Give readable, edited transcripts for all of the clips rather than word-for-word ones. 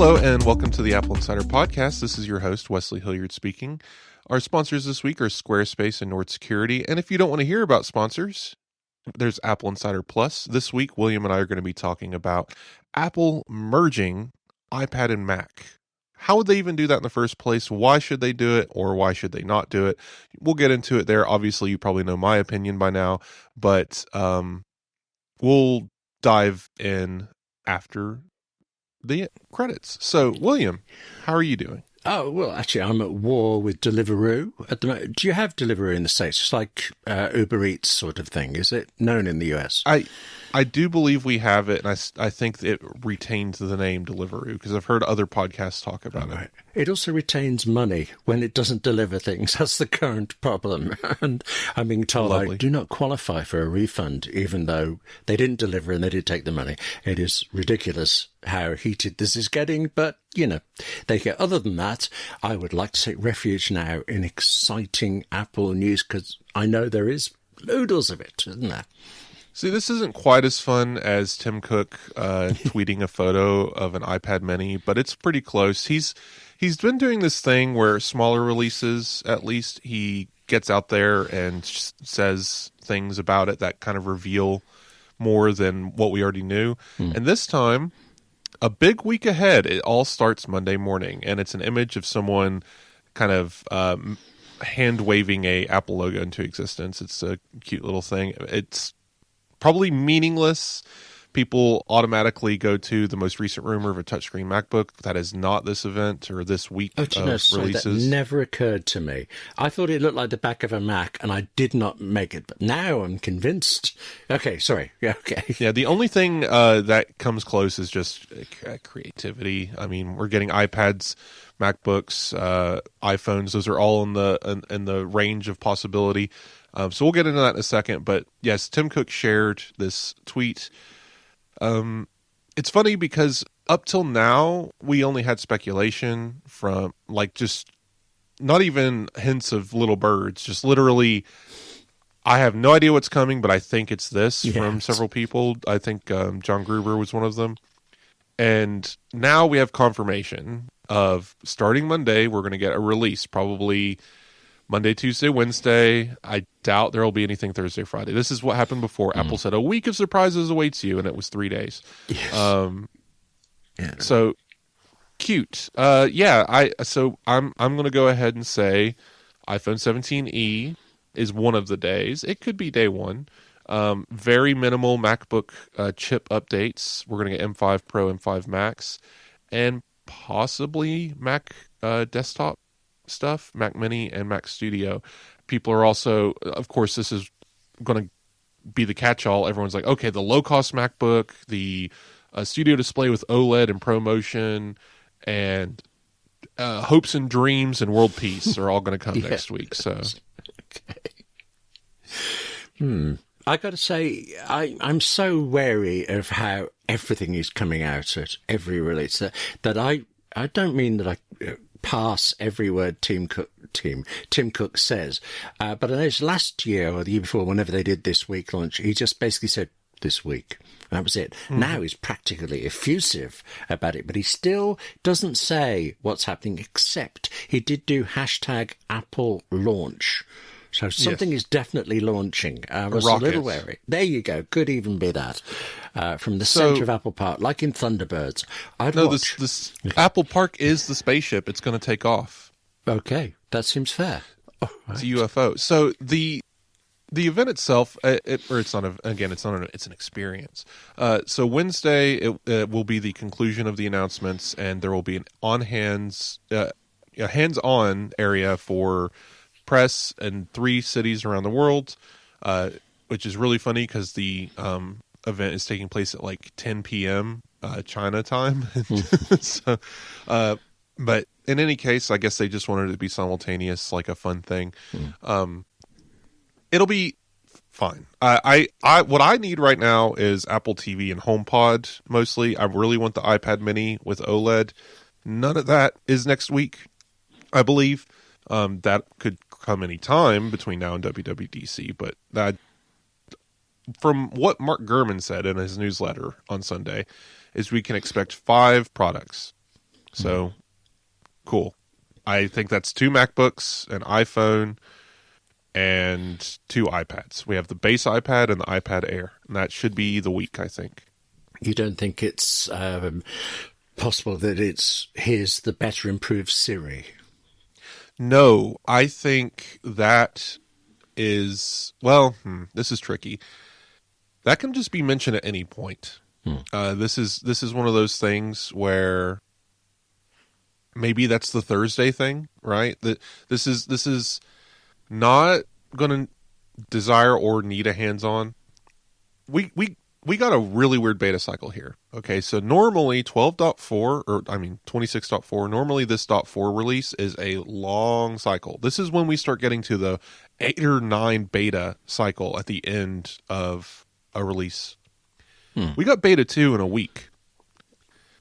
Hello and welcome to the AppleInsider Podcast. This is your host, Wes Hilliard speaking. Our sponsors this week are Squarespace and Nord Security. And if you don't want to hear about sponsors, there's AppleInsider Plus. This week, William and I are going to be talking about Apple merging iPad and Mac. How would they even do that in the first place? Why should they do it, or why should they not do it? We'll get into it there. Obviously, you probably know my opinion by now, but we'll dive in after the credits. So, William, how are you doing? Oh, well, actually, I'm at war with Deliveroo at the moment. Do you have Deliveroo in the States? It's like Uber Eats sort of thing. Is it known in the US? I do believe we have it, and I think it retains the name Deliveroo because I've heard other podcasts talk about it. It also retains money when it doesn't deliver things. That's the current problem. And I'm being told I do not qualify for a refund, even though they didn't deliver and they did take the money. It is ridiculous how heated this is getting, but, you know, they get. Other than that, I would like to take refuge now in exciting Apple news because I know there is oodles of it, isn't there? See, this isn't quite as fun as Tim Cook tweeting a photo of an iPad mini, but it's pretty close. He's been doing this thing where smaller releases, at least, he gets out there and says things about it that kind of reveal more than what we already knew. And this time, a big week ahead, it all starts Monday morning, and it's an image of someone kind of hand waving a Apple logo into existence. It's a cute little thing. It's probably meaningless. People automatically go to the most recent rumor of a touchscreen MacBook. That is not this event or this week of releases. That never occurred to me. I thought it looked like the back of a Mac, and I did not make it. But now I'm convinced. Okay, sorry. Yeah, okay. Yeah, the only thing that comes close is just creativity. I mean, we're getting iPads, MacBooks, iPhones. Those are all in the range of possibility. So we'll get into that in a second. But yes, Tim Cook shared this tweet. It's funny because up till now, we only had speculation from just not even hints of little birds, just literally, I have no idea what's coming, but I think it's this from several people. I think John Gruber was one of them. And now we have confirmation of starting Monday, we're going to get a release, probably Monday, Tuesday, Wednesday. I doubt there will be anything Thursday, Friday. This is what happened before. Apple said a week of surprises awaits you, and it was 3 days. Yes. So cute. I'm going to go ahead and say iPhone 17e is one of the days. It could be day one. Very minimal MacBook chip updates. We're going to get M5 Pro, M5 Max, and possibly Mac desktop stuff, Mac Mini and Mac Studio. People are also, of course, this is going to be the catch-all. Everyone's like, okay, the low-cost MacBook, the Studio display with OLED and ProMotion, and hopes and dreams and world peace are all going to come next week. So, I got to say, I'm so wary of how everything is coming out at every release that I don't mean that I pass every word Tim Cook says. But I noticed last year or the year before, whenever they did this week launch, he just basically said this week. That was it. Now he's practically effusive about it, but he still doesn't say what's happening, except he did do hashtag Apple launch. So something is definitely launching. I was a little wary. There you go. Could even be that. From the center of Apple Park, like in Thunderbirds. This Apple Park is the spaceship. It's going to take off. Okay, that seems fair. It's a UFO. So the event itself, it's an experience. So Wednesday, it will be the conclusion of the announcements, and there will be a hands-on area for press in 3 cities around the world, which is really funny because the event is taking place at like 10 p.m. China time. So, but in any case, I guess they just wanted it to be simultaneous, like a fun thing. It'll be fine. What I need right now is Apple TV and HomePod mostly. I really want the iPad mini with OLED. None of that is next week, I believe. That could come any time between now and WWDC, but that, from what Mark Gurman said in his newsletter on Sunday, is we can expect 5 products So, cool. I think that's 2 MacBooks, an iPhone, and 2 iPads. We have the base iPad and the iPad Air, and that should be the week, I think. You don't think it's possible that here's the better improved Siri? No, I think that is, well, this is tricky. That can just be mentioned at any point. This is one of those things where maybe that's the Thursday thing, right? This is not going to desire or need a hands-on. We got a really weird beta cycle here. Okay, so normally 26.4, normally this .4 release is a long cycle. This is when we start getting to the 8 or 9 beta cycle at the end of a release. We got beta 2 in a week.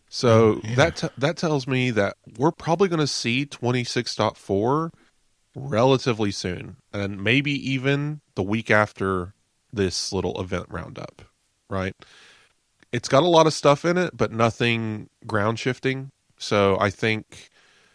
So that tells me that we're probably going to see 26.4 relatively soon, and maybe even the week after this little event roundup, right? It's got a lot of stuff in it, but nothing ground shifting. So I think,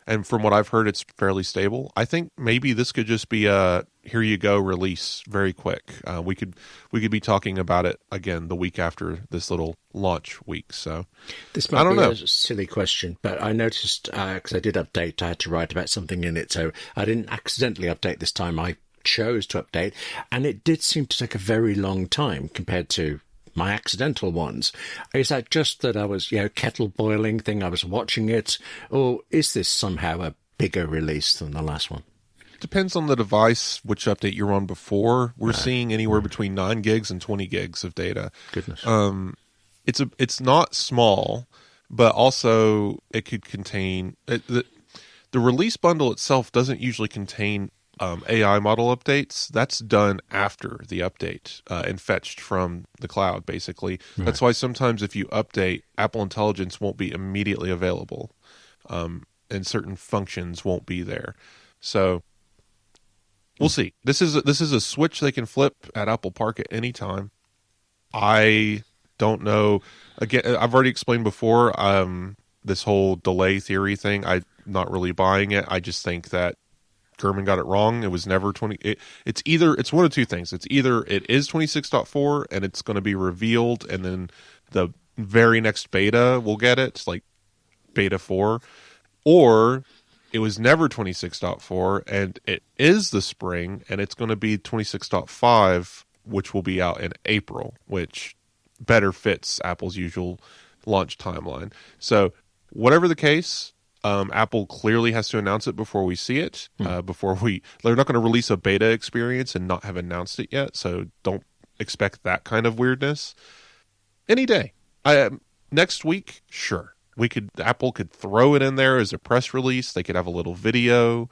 and from what I've heard, it's fairly stable. I think maybe this could just be a here you go release very quick. We could be talking about it again the week after this little launch week. So this might be a silly question, but I noticed because I did update, I had to write about something in it, so I didn't accidentally update this time. I chose to update, and it did seem to take a very long time compared to my accidental ones. Is that just that I was, kettle boiling thing, I was watching it, or is this somehow a bigger release than the last one? Depends on the device, which update you're on before. We're seeing anywhere between 9 gigs and 20 gigs of data. Goodness. It's not small, but also it could contain the release bundle itself doesn't usually contain AI model updates. That's done after the update and fetched from the cloud, basically. Right. That's why sometimes if you update, Apple Intelligence won't be immediately available, and certain functions won't be there. So we'll see. This is a switch they can flip at Apple Park at any time. I don't know. Again, I've already explained before this whole delay theory thing. I'm not really buying it. I just think that Gurman got it wrong. It was never 20. It's one of two things. It's either it is 26.4 and it's going to be revealed, and then the very next beta will get it, like beta 4, or it was never 26.4 and it is the spring and it's going to be 26.5, which will be out in April, which better fits Apple's usual launch timeline. So whatever the case, Apple clearly has to announce it before we see it. They're not going to release a beta experience and not have announced it yet. So don't expect that kind of weirdness. Any day, next week, sure. Apple could throw it in there as a press release. They could have a little video,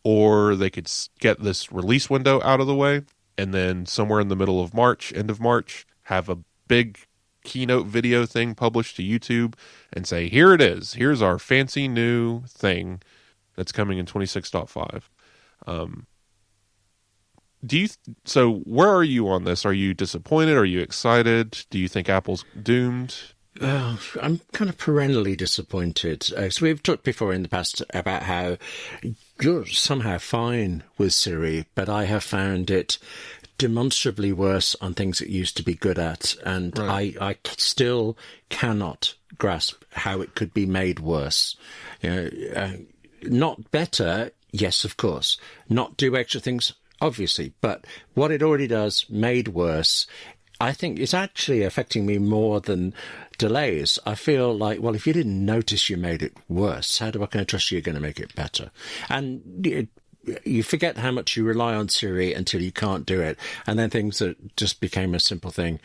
or they could get this release window out of the way, and then somewhere in the middle of March, end of March, have a big keynote video thing published to YouTube and say, here it is. Here's our fancy new thing that's coming in 26.5. So where are you on this? Are you disappointed? Are you excited? Do you think Apple's doomed? I'm kind of perennially disappointed. So we've talked before in the past about how you're somehow fine with Siri, but I have found it demonstrably worse on things it used to be good at, and right. I still cannot grasp how it could be made worse. Not better, yes, of course. Not do extra things, obviously, but what it already does, made worse, I think it's actually affecting me more than delays. I feel like, well, if you didn't notice you made it worse, how do I kind of trust you're going to make it better? And you forget how much you rely on Siri until you can't do it. And then things that just became a simple thing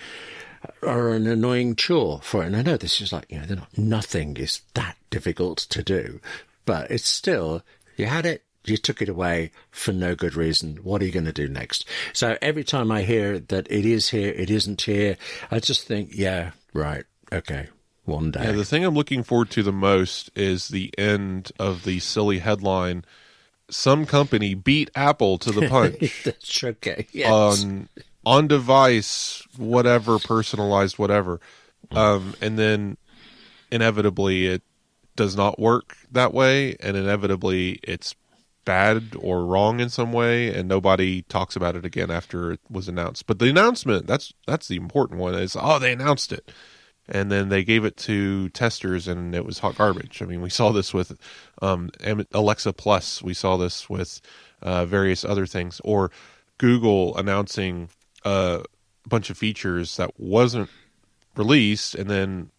are an annoying chore for it. And I know this is like, nothing is that difficult to do, but it's still, you had it, you took it away for no good reason. What are you going to do next? So every time I hear that it is here, it isn't here, I just think, yeah, right, okay, one day. Yeah, the thing I'm looking forward to the most is the end of the silly headline, some company beat Apple to the punch. That's okay, yes. On device, whatever, personalized, whatever. And then inevitably does not work that way, and inevitably it's bad or wrong in some way, and nobody talks about it again after it was announced. But the announcement, that's the important one, is, oh, they announced it. And then they gave it to testers, and it was hot garbage. I mean, we saw this with Alexa Plus. We saw this with various other things. Or Google announcing a bunch of features that wasn't released, and then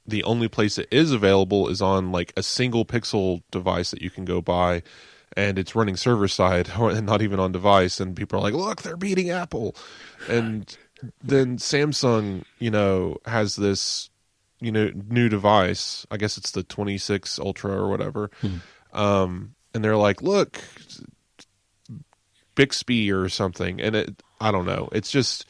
the only place it is available is on like a single pixel device that you can go buy, and it's running server side and not even on device. And people are like, look, they're beating Apple. And then Samsung, has this, new device. I guess it's the 26 Ultra or whatever. And they're like, look, Bixby or something. And I don't know. It's just,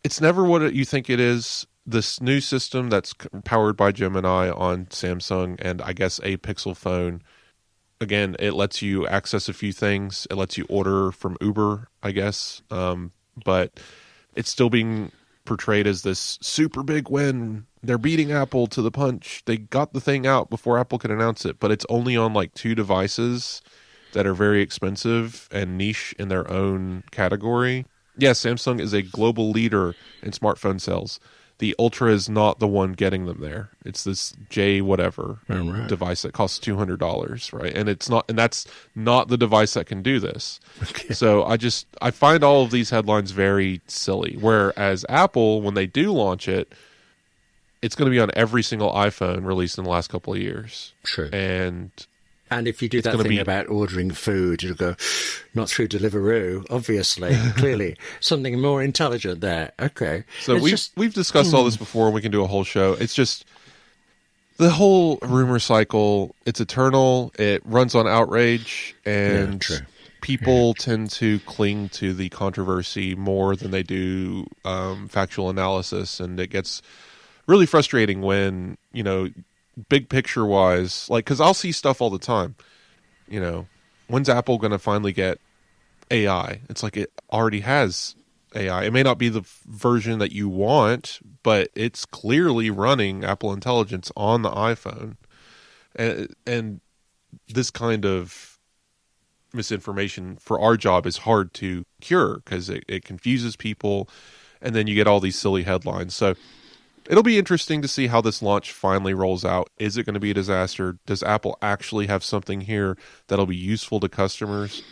it's never what you think it is. This new system that's powered by Gemini on Samsung and I guess a Pixel phone, again, it lets you access a few things. It lets you order from Uber, I guess. But it's still being portrayed as this super big win. They're beating Apple to the punch. They got the thing out before Apple could announce it, but it's only on like 2 devices that are very expensive and niche in their own category. Yes, Samsung is a global leader in smartphone sales. The Ultra is not the one getting them there. It's this J whatever device that costs $200, right? And that's not the device that can do this. Okay. So I find all of these headlines very silly. Whereas Apple, when they do launch it, it's going to be on every single iPhone released in the last couple of years. Sure. And if you do that thing about ordering food, you'll go, not through Deliveroo, obviously, clearly. Something more intelligent there. Okay. So we've discussed all this before, and we can do a whole show. It's just the whole rumor cycle, it's eternal. It runs on outrage, and people tend to cling to the controversy more than they do factual analysis, and it gets really frustrating when, big picture wise, like, because I'll see stuff all the time. When's Apple going to finally get AI? It's like it already has AI. It may not be the version that you want, but it's clearly running Apple Intelligence on the iPhone. And this kind of misinformation for our job is hard to cure because it confuses people, and then you get all these silly headlines. So it'll be interesting to see how this launch finally rolls out. Is it going to be a disaster? Does Apple actually have something here that'll be useful to customers?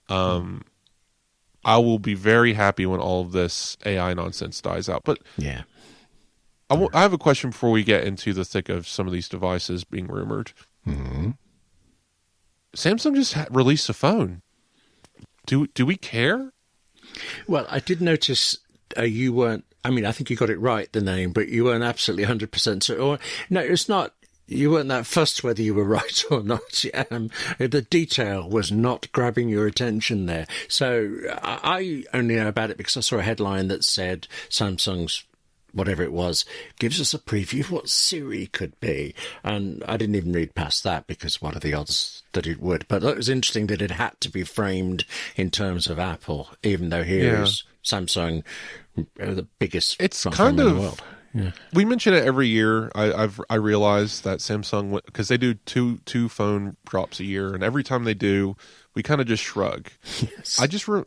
I will be very happy when all of this AI nonsense dies out. But yeah, I have a question before we get into the thick of some of these devices being rumored. Mm-hmm. Samsung just released a phone. Do we care? Well, I did notice you weren't. I mean, I think you got it right, the name, but you weren't absolutely 100% certain. No, it's not. You weren't that fussed whether you were right or not. The detail was not grabbing your attention there. So I only know about it because I saw a headline that said Samsung's, whatever it was, gives us a preview of what Siri could be. And I didn't even read past that because what are the odds that it would? But it was interesting that it had to be framed in terms of Apple, even though here's Samsung, the biggest smartphone in the world. Yeah. We mention it every year. I realize that Samsung, because they do two phone drops a year, and every time they do, we kind of just shrug. Yes.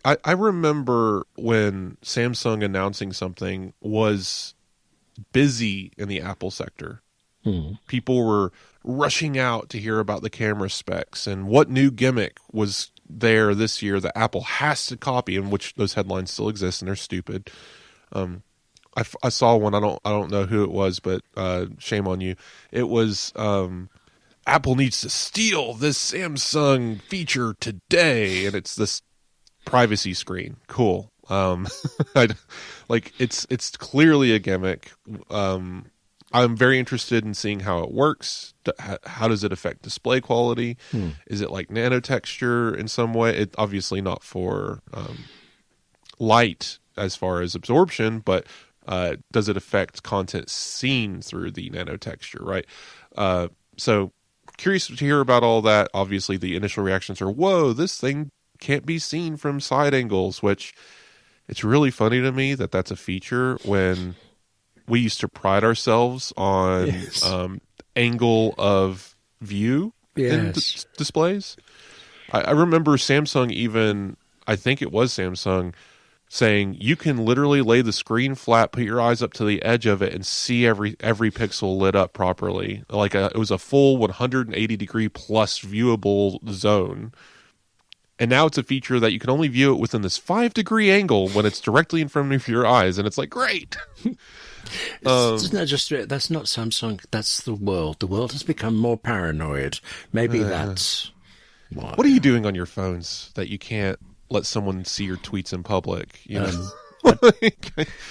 I remember when Samsung announcing something was busy in the Apple sector. People were rushing out to hear about the camera specs and what new gimmick was there this year that Apple has to copy, in which those headlines still exist and they're stupid. I saw one. I don't know who it was, but shame on you. It was Apple needs to steal this Samsung feature today, and it's this privacy screen. Cool. It's clearly a gimmick. I'm very interested in seeing how it works. How does it affect display quality? Is it like nanotexture in some way? It obviously not for light as far as absorption, but does it affect content seen through the nanotexture, right? So curious to hear about all that. Obviously, the initial reactions are, whoa, this thing can't be seen from side angles, which it's really funny to me that that's a feature when we used to pride ourselves on angle of view in displays. I remember Samsung even, I think it was Samsung, saying you can literally lay the screen flat, put your eyes up to the edge of it, and see every pixel lit up properly. It was a full 180 degree plus viewable zone. And now it's a feature that you can only view it within this 5-degree angle when it's directly in front of your eyes, and it's like, great. Isn't that just it? That's not Samsung. That's the world. The world has become more paranoid. Maybe that's why. What are you doing on your phones that you can't let someone see your tweets in public? You know?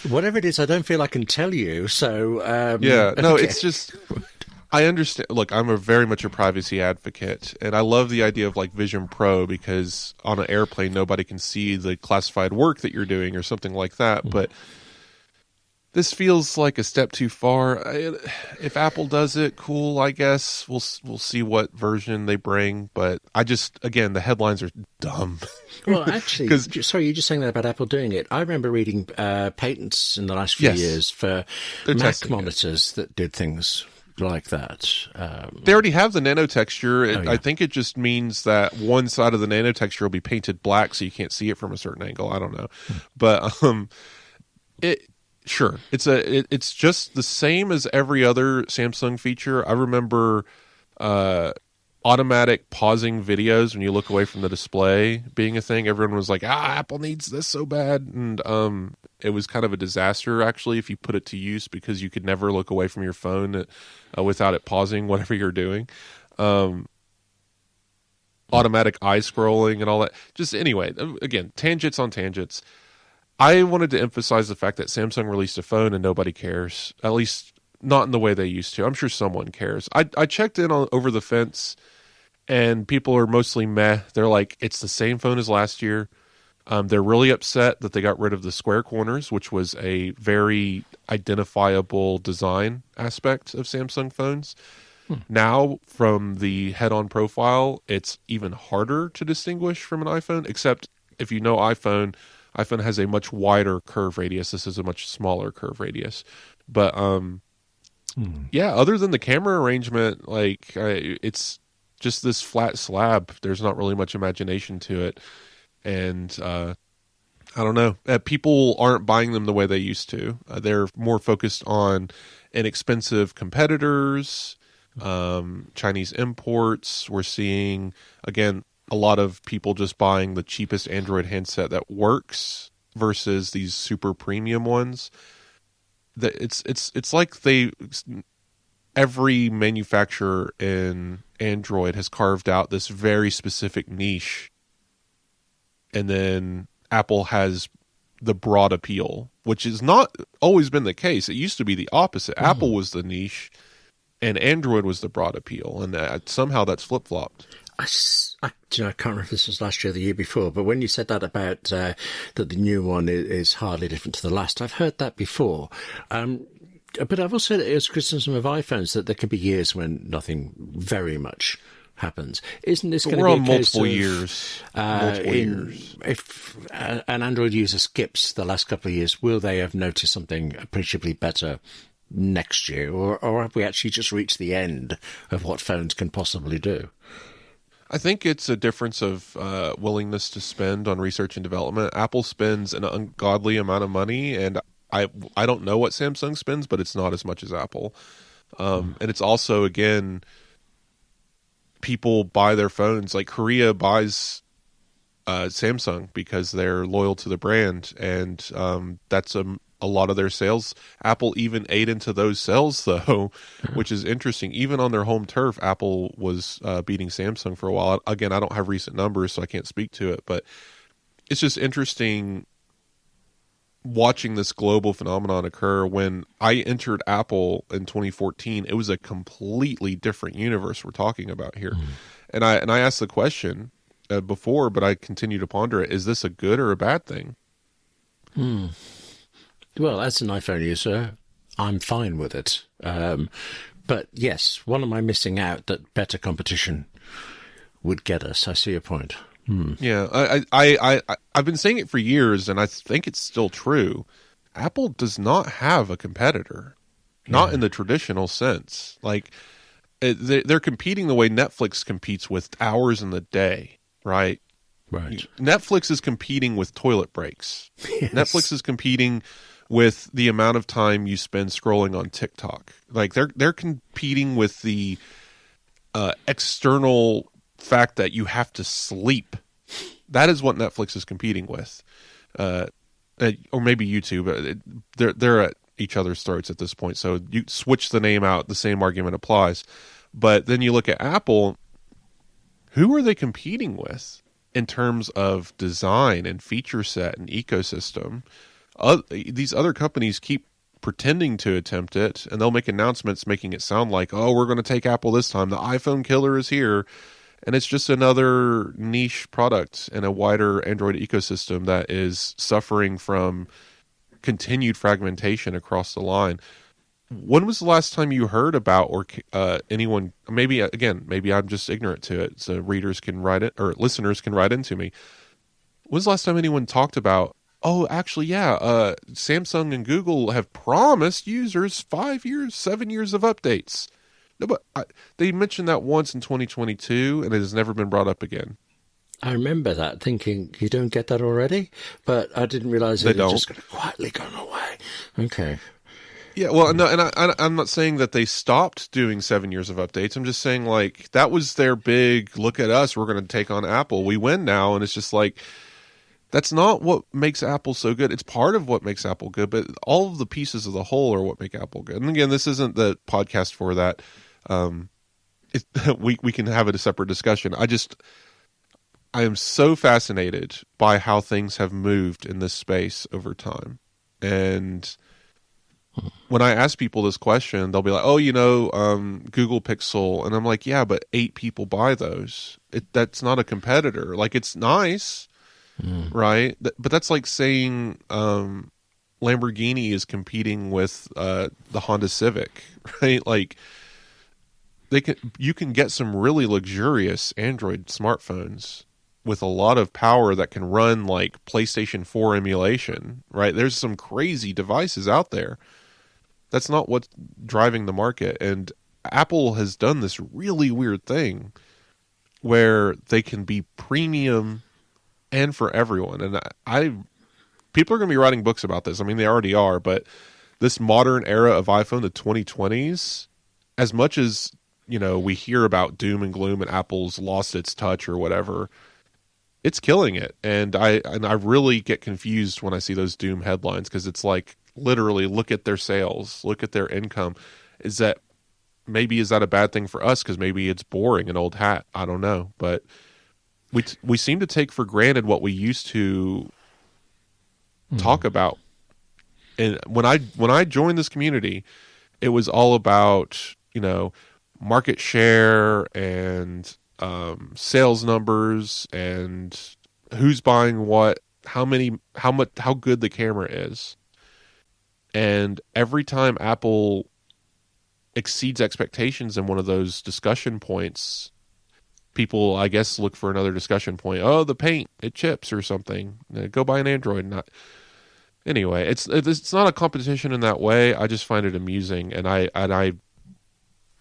Whatever it is, I don't feel I can tell you. So it's just. I understand. Look, I'm very much a privacy advocate, and I love the idea of like Vision Pro because on an airplane, nobody can see the classified work that you're doing or something like that. But this feels like a step too far. If Apple does it, cool, I guess. We'll see what version they bring. But again, the headlines are dumb. Well, actually, sorry, you're just saying that about Apple doing it. I remember reading patents in the last few years for Mac monitors that did things like that. They already have the nanotexture. I think it just means that one side of the nanotexture will be painted black so you can't see it from a certain angle. I don't know. But sure, it's just the same as every other Samsung feature. I remember automatic pausing videos when you look away from the display being a thing. Everyone was like, Apple needs this so bad. And it was kind of a disaster, actually, if you put it to use because you could never look away from your phone without it pausing whatever you're doing. Automatic eye scrolling and all that. Just anyway, again, tangents on tangents. I wanted to emphasize the fact that Samsung released a phone and nobody cares, at least not in the way they used to. I'm sure someone cares. I checked in on Over the Fence, and people are mostly meh. They're like, it's the same phone as last year. They're really upset that they got rid of the square corners, which was a very identifiable design aspect of Samsung phones. Now, from the head-on profile, it's even harder to distinguish from an iPhone, except if you know iPhone has a much wider curve radius. This is a much smaller curve radius. But, other than the camera arrangement, it's just this flat slab. There's not really much imagination to it. And I don't know. People aren't buying them the way they used to. They're more focused on inexpensive competitors, Chinese imports. We're seeing, again, a lot of people just buying the cheapest Android handset that works versus these super premium ones. It's like every manufacturer in Android has carved out this very specific niche, and then Apple has the broad appeal, which has not always been the case. It used to be the opposite. Apple was the niche, and Android was the broad appeal, and somehow that's flip-flopped. I can't remember if this was last year or the year before, but when you said that about that the new one is hardly different to the last, I've heard that before. But I've also heard it as criticism of iPhones that there can be years when nothing very much happens. Isn't this going to be a case multiple of, years? If an Android user skips the last couple of years, will they have noticed something appreciably better next year, or have we actually just reached the end of what phones can possibly do? I think it's a difference of willingness to spend on research and development. Apple spends an ungodly amount of money, and I don't know what Samsung spends, but it's not as much as Apple. And it's also, again, people buy their phones. Like Korea buys Samsung because they're loyal to the brand, and that's a lot of their sales. Apple even ate into those sales, though, which is interesting. Even on their home turf, Apple was beating Samsung for a while. Again, I don't have recent numbers, so I can't speak to it, but it's just interesting watching this global phenomenon occur. When I entered Apple in 2014, it was a completely different universe we're talking about here. And I asked the question before, but I continue to ponder it. Is this a good or a bad thing? Well, as an iPhone user, I'm fine with it. But yes, what am I missing out that better competition would get us? I see your point. Yeah, I've been saying it for years, and I think it's still true. Apple does not have a competitor, not in the traditional sense. Like, they're competing the way Netflix competes with hours in the day, right? Right. Netflix is competing with toilet breaks. Yes. Netflix is competing with the amount of time you spend scrolling on TikTok. Like they're competing with the external fact that you have to sleep. That is what Netflix is competing with, or maybe YouTube. They're at each other's throats at this point. So you switch the name out, the same argument applies. But then you look at Apple. Who are they competing with in terms of design and feature set and ecosystem? These other companies keep pretending to attempt it, and they'll make announcements making it sound like, oh, we're going to take Apple this time. The iPhone killer is here. And it's just another niche product in a wider Android ecosystem that is suffering from continued fragmentation across the line. When was the last time you heard about or anyone, maybe I'm just ignorant to it, so readers can write it, or listeners can write into me. When's the last time anyone talked about, oh, actually, yeah, Samsung and Google have promised users 5 years, 7 years of updates? No, but they mentioned that once in 2022, and it has never been brought up again. I remember that, thinking, you don't get that already? But I didn't realize it had just quietly gone away. Okay. Yeah, well, no, and I'm not saying that they stopped doing 7 years of updates. I'm just saying, like, that was their big, look at us, we're going to take on Apple. We win now, and it's just like, that's not what makes Apple so good. It's part of what makes Apple good, but all of the pieces of the whole are what make Apple good. And again, this isn't the podcast for that. We can have a separate discussion. I am so fascinated by how things have moved in this space over time. And when I ask people this question, they'll be like, oh, Google Pixel. And I'm like, yeah, but 8 people buy those. That's not a competitor. Like, it's nice, right? But that's like saying Lamborghini is competing with the Honda Civic, right? Like, you can get some really luxurious Android smartphones with a lot of power that can run like PlayStation 4 emulation, right? There's some crazy devices out there. That's not what's driving the market. And Apple has done this really weird thing where they can be premium and for everyone. And people are going to be writing books about this. I mean, they already are, but this modern era of iPhone, the 2020s, as much as, we hear about doom and gloom and Apple's lost its touch or whatever, it's killing it. And I really get confused when I see those doom headlines, because it's like, literally, look at their sales, look at their income. Is that a bad thing for us? Because maybe it's boring, an old hat. I don't know. But we seem to take for granted what we used to talk about. And when I joined this community, it was all about, market share and sales numbers and who's buying what, how good the camera is. And every time Apple exceeds expectations in one of those discussion points, people, I guess, look for another discussion point. Oh, the paint, it chips or something. Go buy an Android. Anyway, it's not a competition in that way. I just find it amusing, and I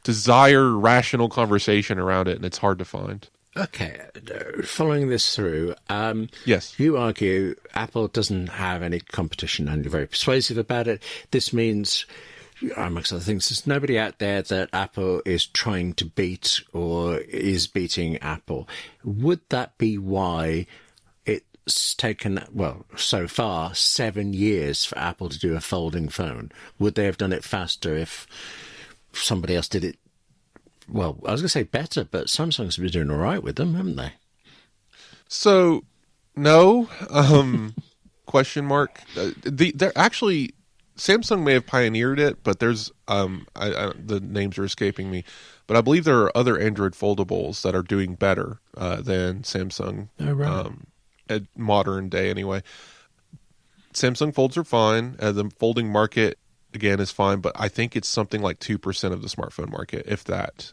desire rational conversation around it, and it's hard to find. Okay, following this through, yes, you argue Apple doesn't have any competition, and you're very persuasive about it. This means, amongst other things, there's nobody out there that Apple is trying to beat or is beating Apple. Would that be why it's taken, so far, 7 years for Apple to do a folding phone? Would they have done it faster if somebody else did it? Well, I was going to say better, but Samsung's been doing all right with them, haven't they? So, no. Question mark. They're actually, Samsung may have pioneered it, but there's the names are escaping me. But I believe there are other Android foldables that are doing better than Samsung. Oh, right. At modern day, anyway. Samsung folds are fine. The folding market, again, is fine, but I think it's something like 2% of the smartphone market, if that.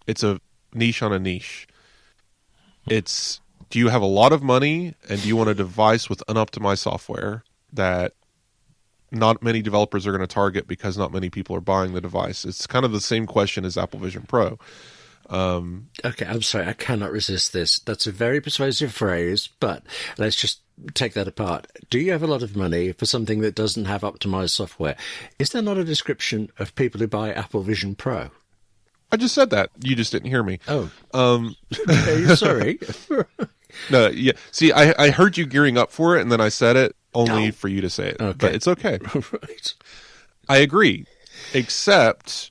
It's a niche on a niche. It's, do you have a lot of money and do you want a device with unoptimized software that not many developers are going to target because not many people are buying the device. It's kind of the same question as Apple Vision Pro. Okay, I'm sorry, I cannot resist this. That's a very persuasive phrase, but let's just take that apart. Do you have a lot of money for something that doesn't have optimized software? Is there not a description of people who buy Apple Vision Pro? I just said that. You just didn't hear me. Oh. Sorry. No, yeah. See, I heard you gearing up for it, and then I said it only for you to say it. Okay. But it's okay. Right. I agree. Except,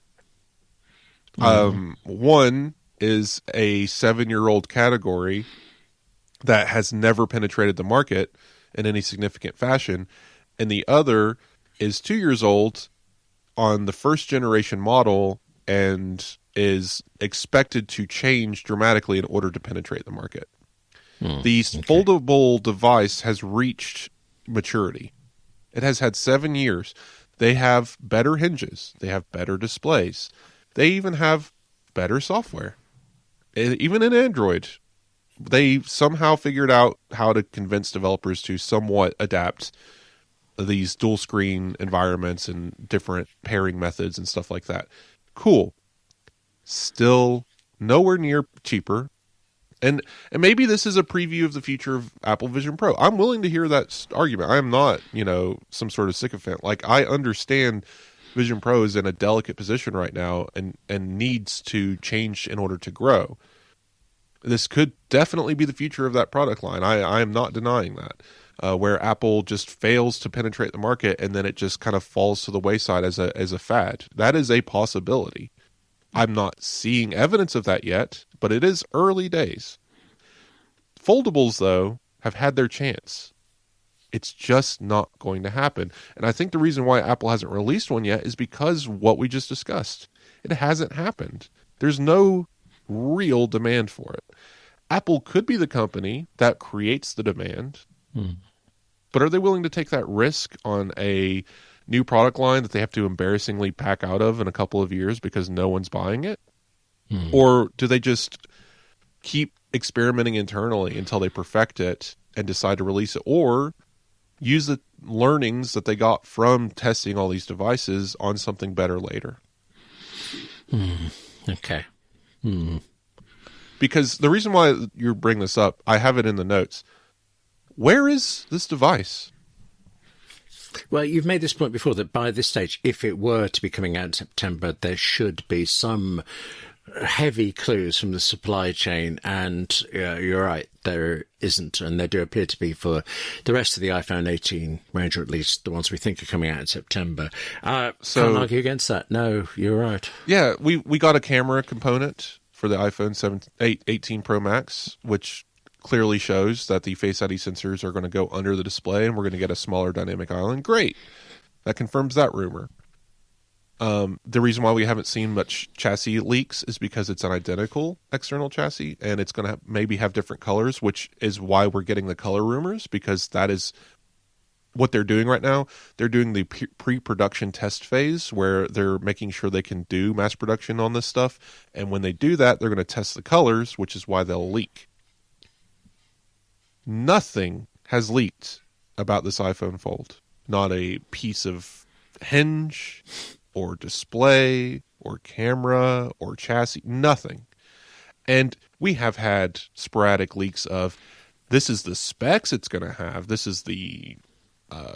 one is a 7-year-old category that has never penetrated the market in any significant fashion, and the other is 2 years old on the first generation model and is expected to change dramatically in order to penetrate the market. The foldable device has reached maturity. It has had 7 years. They have better hinges. They have better displays. They even have better software. Even in Android, they somehow figured out how to convince developers to somewhat adapt these dual screen environments and different pairing methods and stuff like that. Cool. Still nowhere near cheaper. And maybe this is a preview of the future of Apple Vision Pro. I'm willing to hear that argument. I am not, some sort of sycophant. Like, I understand Vision Pro is in a delicate position right now and needs to change in order to grow. This could definitely be the future of that product line. I am not denying that. Where Apple just fails to penetrate the market and then it just kind of falls to the wayside as a fad. That is a possibility. I'm not seeing evidence of that yet, but it is early days. Foldables, though, have had their chance. It's just not going to happen. And I think the reason why Apple hasn't released one yet is because what we just discussed. It hasn't happened. There's no real demand for it. Apple could be the company that creates the demand, but are they willing to take that risk on a new product line that they have to embarrassingly back out of in a couple of years because no one's buying it? Or do they just keep experimenting internally until they perfect it and decide to release it, or use the learnings that they got from testing all these devices on something better later? Okay. Because the reason why you bring this up, I have it in the notes. Where is this device? Well, you've made this point before that by this stage, if it were to be coming out in September, there should be some heavy clues from the supply chain, and you're right, there isn't, and there do appear to be for the rest of the iPhone 18 range, or at least the ones we think are coming out in September. Can't argue against that. No, you're right. Yeah, we got a camera component for the iPhone 18 Pro Max, which clearly shows that the Face ID sensors are going to go under the display and we're going to get a smaller dynamic island. Great. That confirms that rumor. The reason why we haven't seen much chassis leaks is because it's an identical external chassis and it's going to maybe have different colors, which is why we're getting the color rumors, because that is what they're doing right now. They're doing the pre-production test phase where they're making sure they can do mass production on this stuff. And when they do that, they're going to test the colors, which is why they'll leak. Nothing has leaked about this iPhone Fold. Not a piece of hinge or display or camera or chassis. Nothing. And we have had sporadic leaks of, this is the specs it's going to have. This is the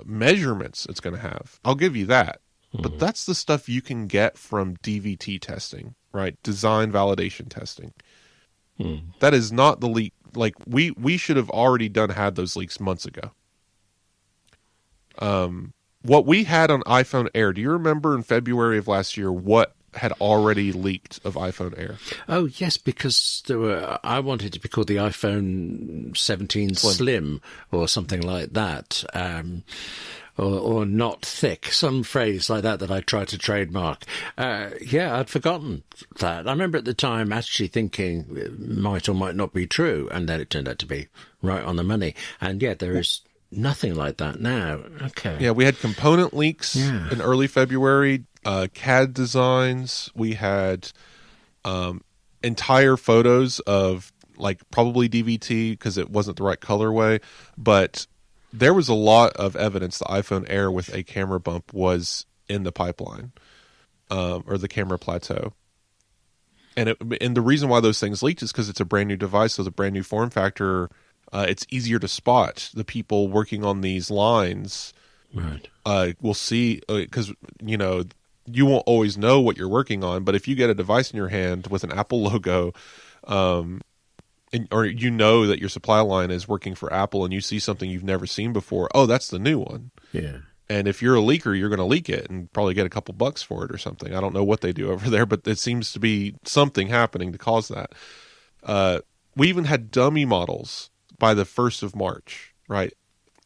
measurements it's going to have. I'll give you that. But that's the stuff you can get from DVT testing, right? Design validation testing. That is not the leak. Like, we should have already had those leaks months ago. What we had on iPhone Air, do you remember in February of last year what had already leaked of iPhone Air? Oh, yes, because I wanted it to be called the iPhone 17 Slim or something like that. Or not thick, some phrase like that I tried to trademark. Yeah, I'd forgotten that. I remember at the time actually thinking it might or might not be true, and then it turned out to be right on the money. And yeah, there is nothing like that now. Okay. Yeah, we had component leaks in early February, CAD designs. We had entire photos of, like, probably DVT because it wasn't the right colorway, but there was a lot of evidence the iPhone Air with a camera bump was in the pipeline, or the camera plateau. And the reason why those things leaked is because it's a brand new device, so it's a brand new form factor. It's easier to spot. The people working on these lines will see, because you won't always know what you're working on. But if you get a device in your hand with an Apple logo, or that your supply line is working for Apple, and you see something you've never seen before, oh, that's the new one. Yeah. And if you're a leaker, you're going to leak it and probably get a couple bucks for it or something. I don't know what they do over there, but it seems to be something happening to cause that. We even had dummy models by the 1st of March, right?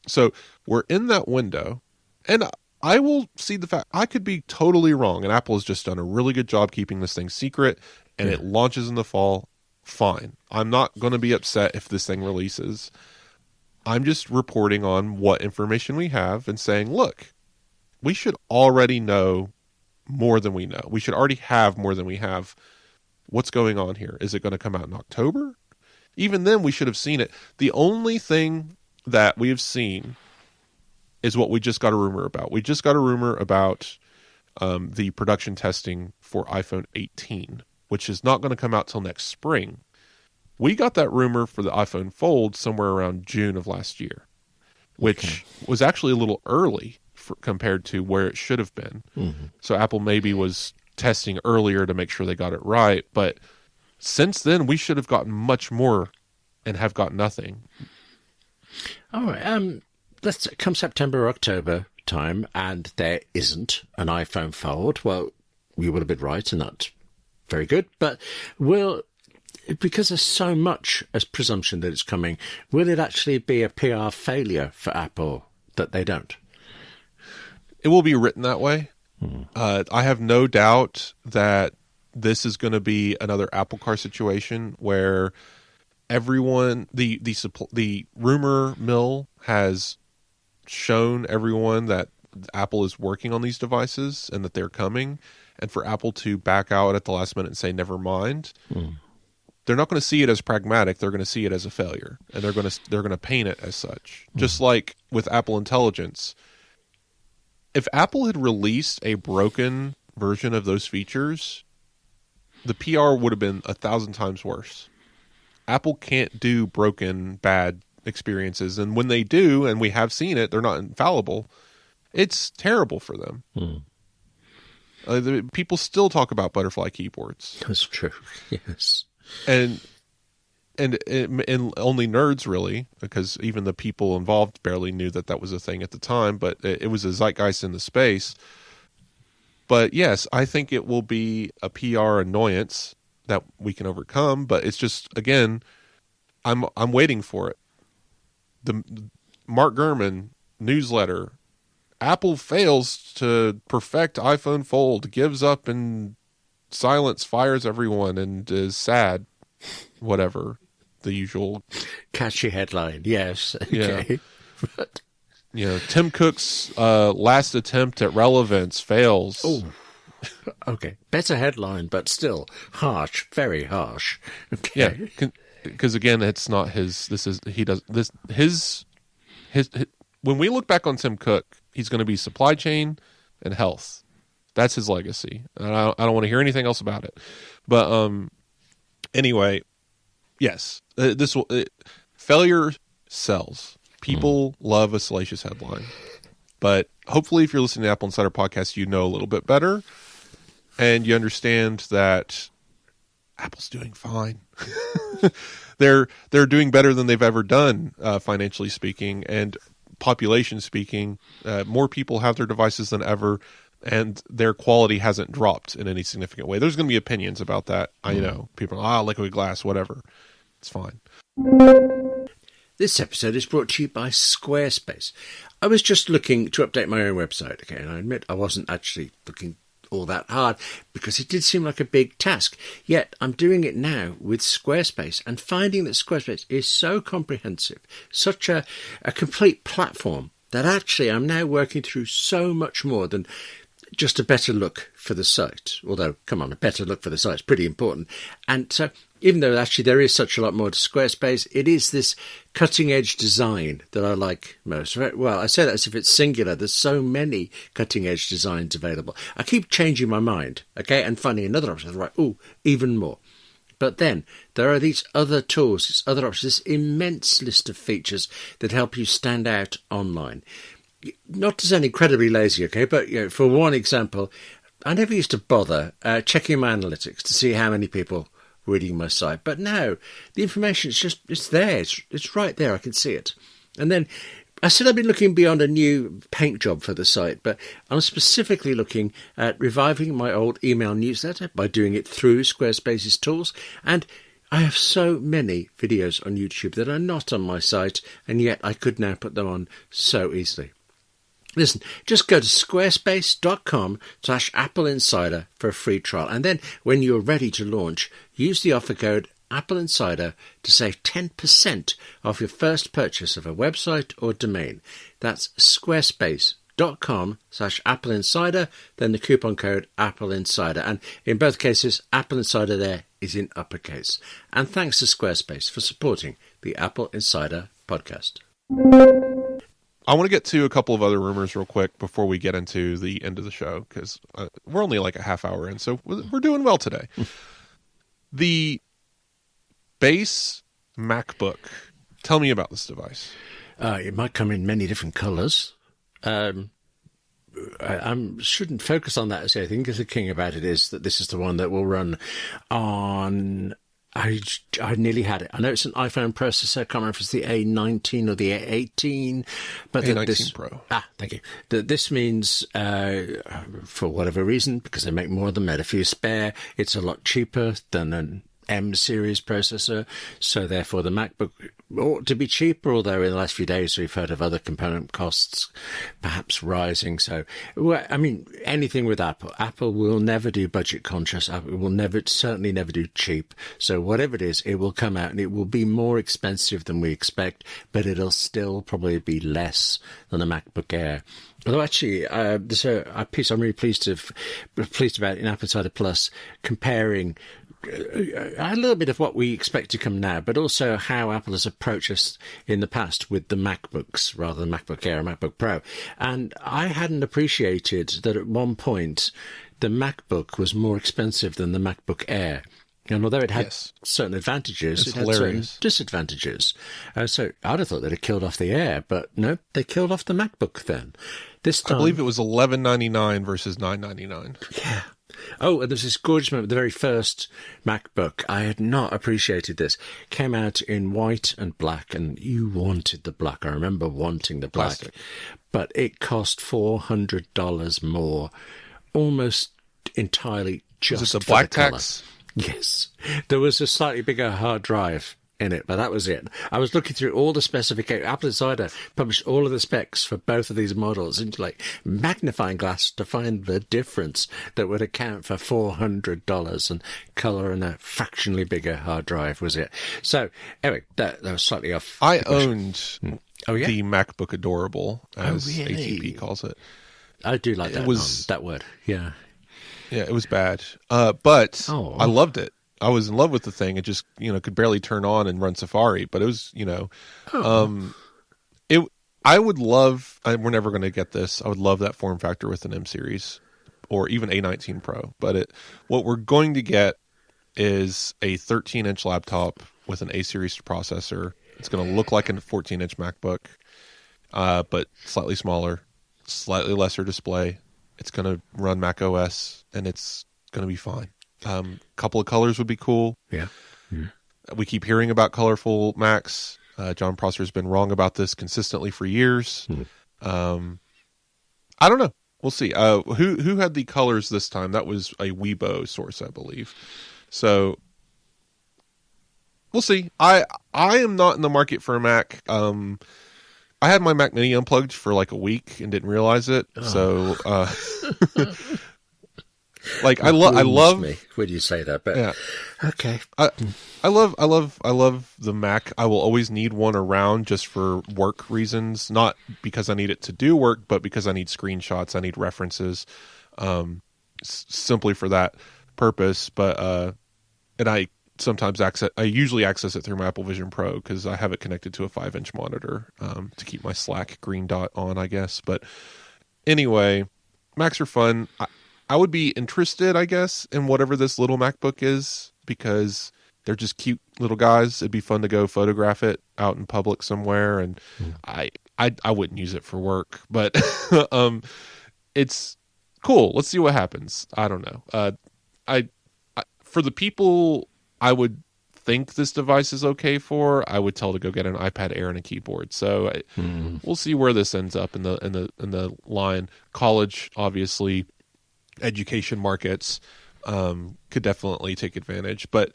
So we're in that window, and I will see the fact I could be totally wrong, and Apple has just done a really good job keeping this thing secret, and it launches in the fall. Fine. I'm not going to be upset if this thing releases. I'm just reporting on what information we have and saying, look, we should already know more than we know. We should already have more than we have. What's going on here? Is it going to come out in October? Even then, we should have seen it. The only thing that we have seen is what we just got a rumor about. We just got a rumor about the production testing for iPhone 18, which is not going to come out till next spring. We got that rumor for the iPhone Fold somewhere around June of last year, which was actually a little early compared to where it should have been. Mm-hmm. So Apple maybe was testing earlier to make sure they got it right. But since then, we should have gotten much more and have got nothing. All right. Let's come September, October time, and there isn't an iPhone Fold. Well, you would have been right, and that's very good. But because there's so much as presumption that it's coming, will it actually be a PR failure for Apple that they don't? It will be written that way. I have no doubt that this is going to be another Apple Car situation where everyone, the rumor mill has shown everyone that Apple is working on these devices and that they're coming, and for Apple to back out at the last minute and say never mind. They're not going to see it as pragmatic. They're going to see it as a failure, and they're going to paint it as such. Just like with Apple Intelligence, if Apple had released a broken version of those features, the PR would have been 1,000 times worse. Apple can't do broken, bad experiences, and when they do, and we have seen it, they're not infallible. It's terrible for them. People still talk about butterfly keyboards. That's true. Yes. And only nerds really, because even the people involved barely knew that was a thing at the time, but it was a zeitgeist in the space. But yes, I think it will be a PR annoyance that we can overcome, but it's just, again, I'm waiting for it. The Mark Gurman newsletter, Apple fails to perfect iPhone Fold, gives up in silence, fires everyone, and is sad. Whatever. The usual catchy headline, yes. Okay. Yeah. Tim Cook's last attempt at relevance fails. Oh, okay. Better headline, but still harsh, very harsh. Okay. Yeah, because again, it's not his. His. When we look back on Tim Cook, he's going to be supply chain and health. That's his legacy. And I don't want to hear anything else about it. But anyway, yes, failure sells. People love a salacious headline. But hopefully, if you're listening to Apple Insider Podcast, you know a little bit better, and you understand that Apple's doing fine. They're doing better than they've ever done, financially speaking, and population speaking. More people have their devices than ever, and their quality hasn't dropped in any significant way. There's going to be opinions about that. I know. People are, liquid glass, whatever. It's fine. This episode is brought to you by Squarespace. I was just looking to update my own website, okay, and I admit I wasn't actually looking all that hard because it did seem like a big task. Yet I'm doing it now with Squarespace and finding that Squarespace is so comprehensive, such a complete platform, that actually I'm now working through so much more than just a better look for the site. Although, come on, a better look for the site is pretty important. And so, even though actually there is such a lot more to Squarespace, it is this cutting-edge design that I like most. Well, I say that as if it's singular. There's so many cutting-edge designs available. I keep changing my mind, okay, and finding another option. Right, ooh, even more. But then there are these other tools, these other options, this immense list of features that help you stand out online. Not to sound incredibly lazy, okay, but for one example, I never used to bother checking my analytics to see how many people were reading my site. But now the information it's there. It's right there. I can see it. And then I said I've been looking beyond a new paint job for the site, but I'm specifically looking at reviving my old email newsletter by doing it through Squarespace's tools. And I have so many videos on YouTube that are not on my site, and yet I could now put them on so easily. Listen, just go to squarespace.com/AppleInsider for a free trial. And then when you're ready to launch, use the offer code AppleInsider to save 10% off your first purchase of a website or domain. That's squarespace.com/AppleInsider, then the coupon code AppleInsider. And in both cases, Apple Insider there is in uppercase. And thanks to Squarespace for supporting the Apple Insider podcast. I want to get to a couple of other rumors real quick before we get into the end of the show, because we're only like a half hour in, so we're doing well today. The base MacBook. Tell me about this device. It might come in many different colours. I shouldn't focus on that as anything, because the king about it is that this is the one that will run on... I nearly had it. I know it's an iPhone processor. I can't remember if it's the A19 or the A18. But A19 Pro. Thank you. This means, for whatever reason, because they make more of them, had a few spare, it's a lot cheaper than an M series processor. So therefore the MacBook ought to be cheaper, although in the last few days we've heard of other component costs perhaps rising. So, well, I mean, anything with Apple will never do budget conscious. Apple will certainly never do cheap. So whatever it is, it will come out and it will be more expensive than we expect, but it'll still probably be less than a MacBook Air. Although actually, there's a piece I'm really pleased about in AppleInsider Plus, comparing a little bit of what we expect to come now, but also how Apple has approached us in the past with the MacBooks rather than MacBook Air and MacBook Pro. And I hadn't appreciated that at one point the MacBook was more expensive than the MacBook Air. And although it had certain advantages, it had certain disadvantages. So I'd have thought they'd have killed off the Air, but no, they killed off the MacBook then. This time, I believe it was $11.99 versus $9.99. Yeah. Oh, and there's this gorgeous moment. The very first MacBook, I had not appreciated this, came out in white and black, and you wanted the black. I remember wanting the black. Plastic. But it cost $400 more, almost entirely just was it the for black the colour. tax? Yes. There was a slightly bigger hard drive in it, but that was it. I was looking through all the specifications. AppleInsider published all of the specs for both of these models into like magnifying glass to find the difference that would account for $400, and colour and a fractionally bigger hard drive was it. So anyway, that was slightly off. I owned the MacBook Adorable, as really? ATP calls it. I do like that word. Yeah. Yeah, it was bad. But I loved it. I was in love with the thing. It just, could barely turn on and run Safari, but it was, I would love, we're never going to get this. I would love that form factor with an M series or even A19 Pro, but what we're going to get is a 13-inch laptop with an A series processor. It's going to look like a 14-inch MacBook, but slightly smaller, slightly lesser display. It's going to run Mac OS, and it's going to be fine. Couple of colors would be cool. Yeah. We keep hearing about colorful Macs. John Prosser's been wrong about this consistently for years. I don't know. We'll see. Who had the colors this time? That was a Weibo source, I believe. So we'll see. I am not in the market for a Mac. I had my Mac Mini unplugged for like a week and didn't realize it. So like I love me when you say that, but yeah. Okay. I love the Mac. I will always need one around just for work reasons, not because I need it to do work, but because I need screenshots, I need references. simply for that purpose. But and I usually access it through my Apple Vision Pro because I have it connected to a 5-inch monitor to keep my Slack green dot on, I guess. But anyway, Macs are fun. I would be interested, I guess, in whatever this little MacBook is because they're just cute little guys. It'd be fun to go photograph it out in public somewhere, and I wouldn't use it for work, but it's cool. Let's see what happens. I don't know. I for the people I would think this device is okay for, I would tell to go get an iPad Air and a keyboard. So we'll see where this ends up in the line. College, obviously, education markets could definitely take advantage, but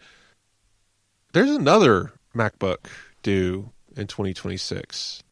there's another MacBook due in 2026.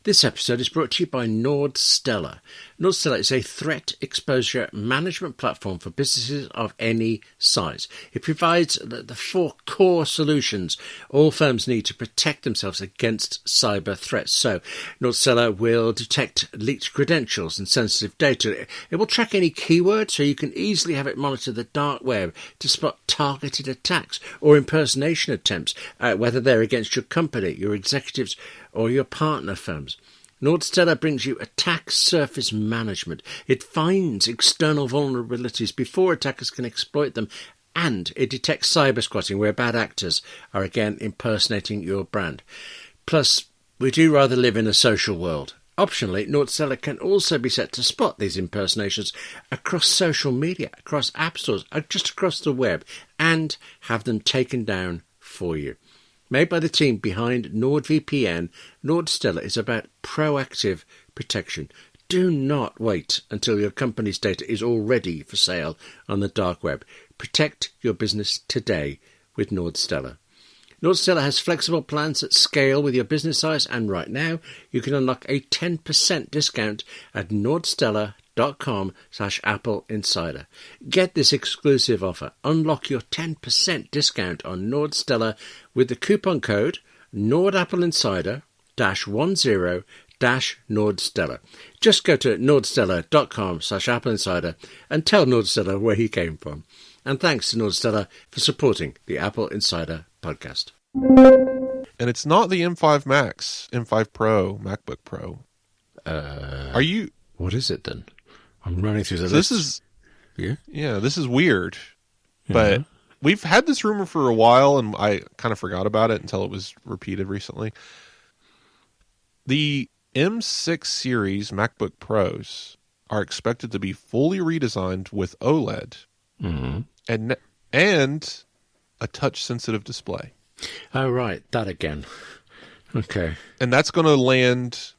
This episode is brought to you by Nordstella. Nordstella is a threat exposure management platform for businesses of any size. It provides the 4 core solutions all firms need to protect themselves against cyber threats. So Nordstella will detect leaked credentials and sensitive data. It will track any keyword so you can easily have it monitor the dark web to spot targeted attacks or impersonation attempts, whether they're against your company, your executives, or your partner firms. Nordstella brings you attack surface management. It finds external vulnerabilities before attackers can exploit them, and it detects cyber squatting where bad actors are again impersonating your brand. Plus, we do rather live in a social world. Optionally, Nordstella can also be set to spot these impersonations across social media, across app stores, just across the web, and have them taken down for you. Made by the team behind NordVPN, Nordstella is about proactive protection. Do not wait until your company's data is already for sale on the dark web. Protect your business today with Nordstella. Nordstella has flexible plans that scale with your business size, and right now you can unlock a 10% discount at nordstella.com/AppleInsider. Get this exclusive offer. Unlock your 10% discount on Nordstella with the coupon code NordAppleInsider-10-Nordstella. Just go to nordstella.com/AppleInsider and tell Nordstella where he came from. And thanks to Nordstella for supporting the Apple Insider Podcast. And it's not the M5 Max, M5 Pro, MacBook Pro. Are you? What is it then? I'm running through the list. This is, this is weird. But we've had this rumor for a while, and I kind of forgot about it until it was repeated recently. The M6 series MacBook Pros are expected to be fully redesigned with OLED and a touch-sensitive display. Oh, right. That again. Okay. And that's going to land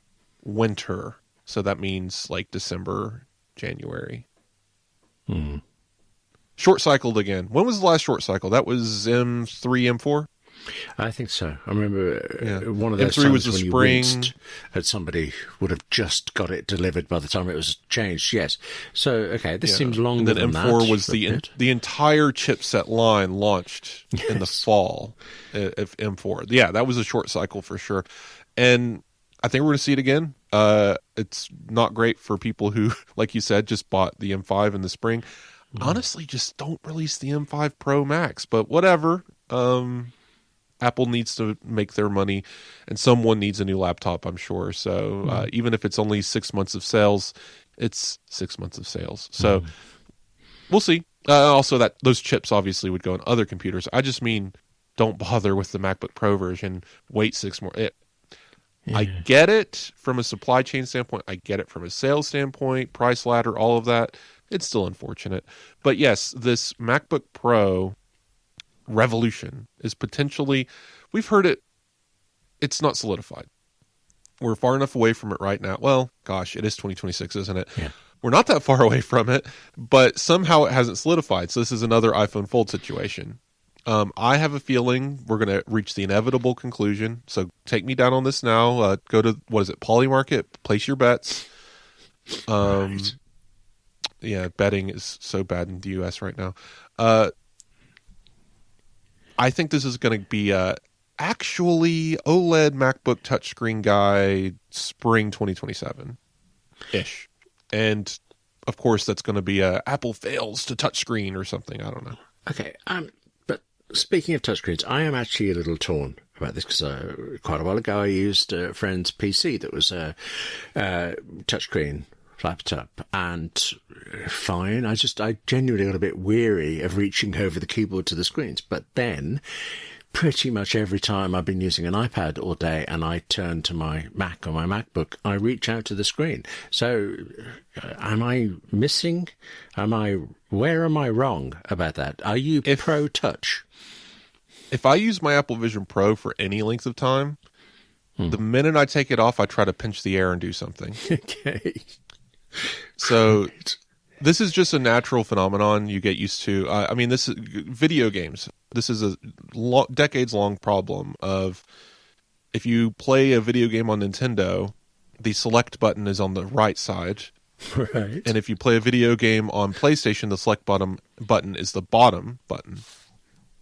winter. So that means like December, January. Short-cycled again. When was the last short cycle? That was M3, M4? I think so. I remember one of those M3 times was the when spring. You winced that somebody would have just got it delivered by the time it was changed. Yes. So, okay, this seems longer than that. And then M4 was the entire chipset line launched in the fall of M4. Yeah, that was a short cycle for sure. And I think we're going to see it again. It's not great for people who, like you said, just bought the M5 in the spring. Honestly, just don't release the M5 Pro Max, but whatever. Apple needs to make their money, and someone needs a new laptop, I'm sure. So even if it's only 6 months of sales, it's 6 months of sales. So we'll see. Also, that those chips obviously would go on other computers. I just mean don't bother with the MacBook Pro version. Wait 6 more. I get it from a supply chain standpoint. I get it from a sales standpoint, price ladder, all of that. It's still unfortunate. But yes, this MacBook Pro revolution is potentially, we've heard it, it's not solidified. We're far enough away from it right now. Well, gosh, it is 2026, isn't it? Yeah. We're not that far away from it, but somehow it hasn't solidified. So this is another iPhone Fold situation. I have a feeling we're going to reach the inevitable conclusion. So take me down on this now. Go to, Polymarket, place your bets. Right. Yeah, betting is so bad in the U.S. right now. I think this is going to be actually OLED MacBook touchscreen guy spring 2027-ish. And of course, that's going to be Apple fails to touchscreen or something. I don't know. Okay, but speaking of touchscreens, I am actually a little torn about this because quite a while ago I used a friend's PC that was a touchscreen laptop, and fine. I genuinely got a bit weary of reaching over the keyboard to the screens. But then, pretty much every time I've been using an iPad all day and I turn to my Mac or my MacBook, I reach out to the screen. So, am I missing? Where am I wrong about that? Are you pro touch? If I use my Apple Vision Pro for any length of time, the minute I take it off, I try to pinch the air and do something. Okay. So this is just a natural phenomenon you get used to. I mean, this is video games. This is a decades-long problem of if you play a video game on Nintendo, the select button is on the right side. Right. And if you play a video game on PlayStation, the select button is the bottom button.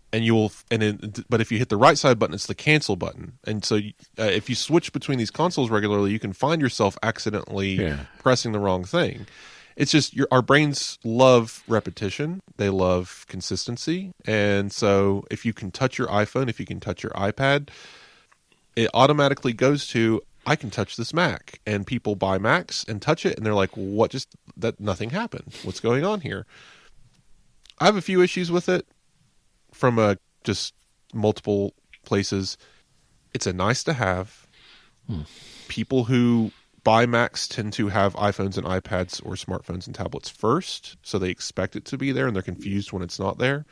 But if you hit the right side button, it's the cancel button. And so if you switch between these consoles regularly, you can find yourself accidentally pressing the wrong thing. It's just our brains love repetition. They love consistency. And so if you can touch your iPhone, if you can touch your iPad, it automatically goes to, I can touch this Mac. And people buy Macs and touch it, and they're like, nothing happened. What's going on here? I have a few issues with it. From just multiple places. It's a nice to have. People who buy Macs tend to have iPhones and iPads or smartphones and tablets first, so they expect it to be there and they're confused when it's not there.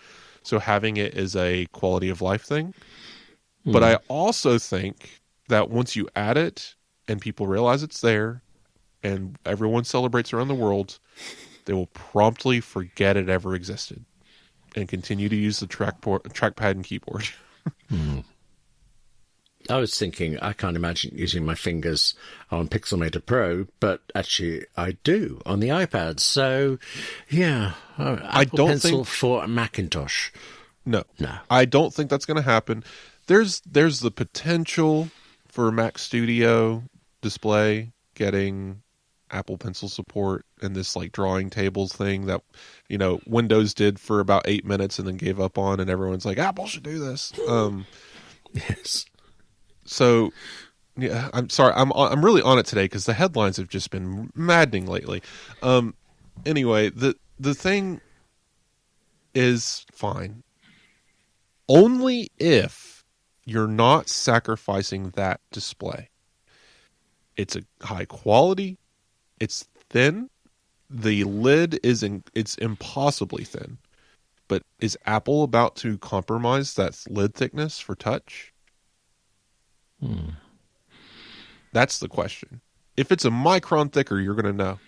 So having it is a quality of life thing. But I also think that once you add it and people realize it's there and everyone celebrates around the world, they will promptly forget it ever existed and continue to use the trackpad and keyboard. I was thinking, I can't imagine using my fingers on Pixelmator Pro, but actually I do on the iPad. So, yeah, Apple Pencil for a Macintosh. No, I don't think that's going to happen. There's the potential for Mac Studio display getting Apple Pencil support and this like drawing tables thing that, Windows did for about 8 minutes and then gave up on, and everyone's like, Apple should do this. Yes. So, yeah, I'm sorry. I'm really on it today because the headlines have just been maddening lately. Anyway, the thing is fine. Only if you're not sacrificing that display. It's a high quality. It's thin. The lid it's impossibly thin. But is Apple about to compromise that lid thickness for touch? That's the question. If it's a micron thicker, you're going to know.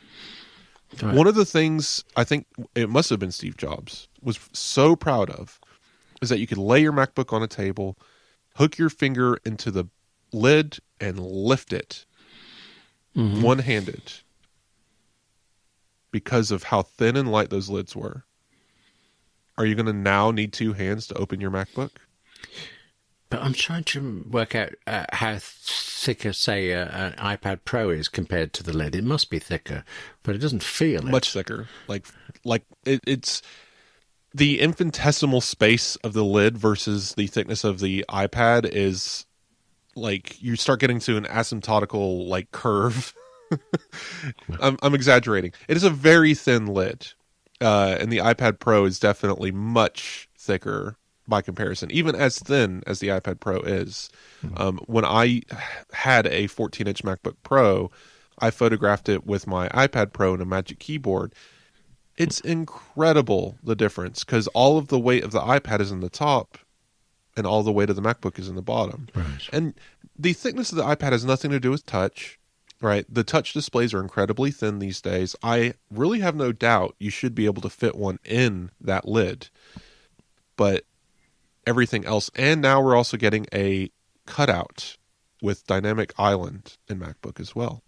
Right. One of the things I think it must have been Steve Jobs was so proud of is that you could lay your MacBook on a table, hook your finger into the lid, and lift it one-handed because of how thin and light those lids were. Are you going to now need two hands to open your MacBook? But I'm trying to work out how thicker, say, an iPad Pro is compared to the lid. It must be thicker, but it doesn't feel it. Much thicker. Like it's the infinitesimal space of the lid versus the thickness of the iPad is like you start getting to an asymptotical like curve. I'm exaggerating. It is a very thin lid, and the iPad Pro is definitely much thicker by comparison, even as thin as the iPad Pro is. When I had a 14-inch MacBook Pro, I photographed it with my iPad Pro and a Magic Keyboard. It's incredible, the difference, because all of the weight of the iPad is in the top and all the weight of the MacBook is in the bottom. Right. And the thickness of the iPad has nothing to do with touch, right? The touch displays are incredibly thin these days. I really have no doubt you should be able to fit one in that lid. But everything else, and now we're also getting a cutout with dynamic island in MacBook as well.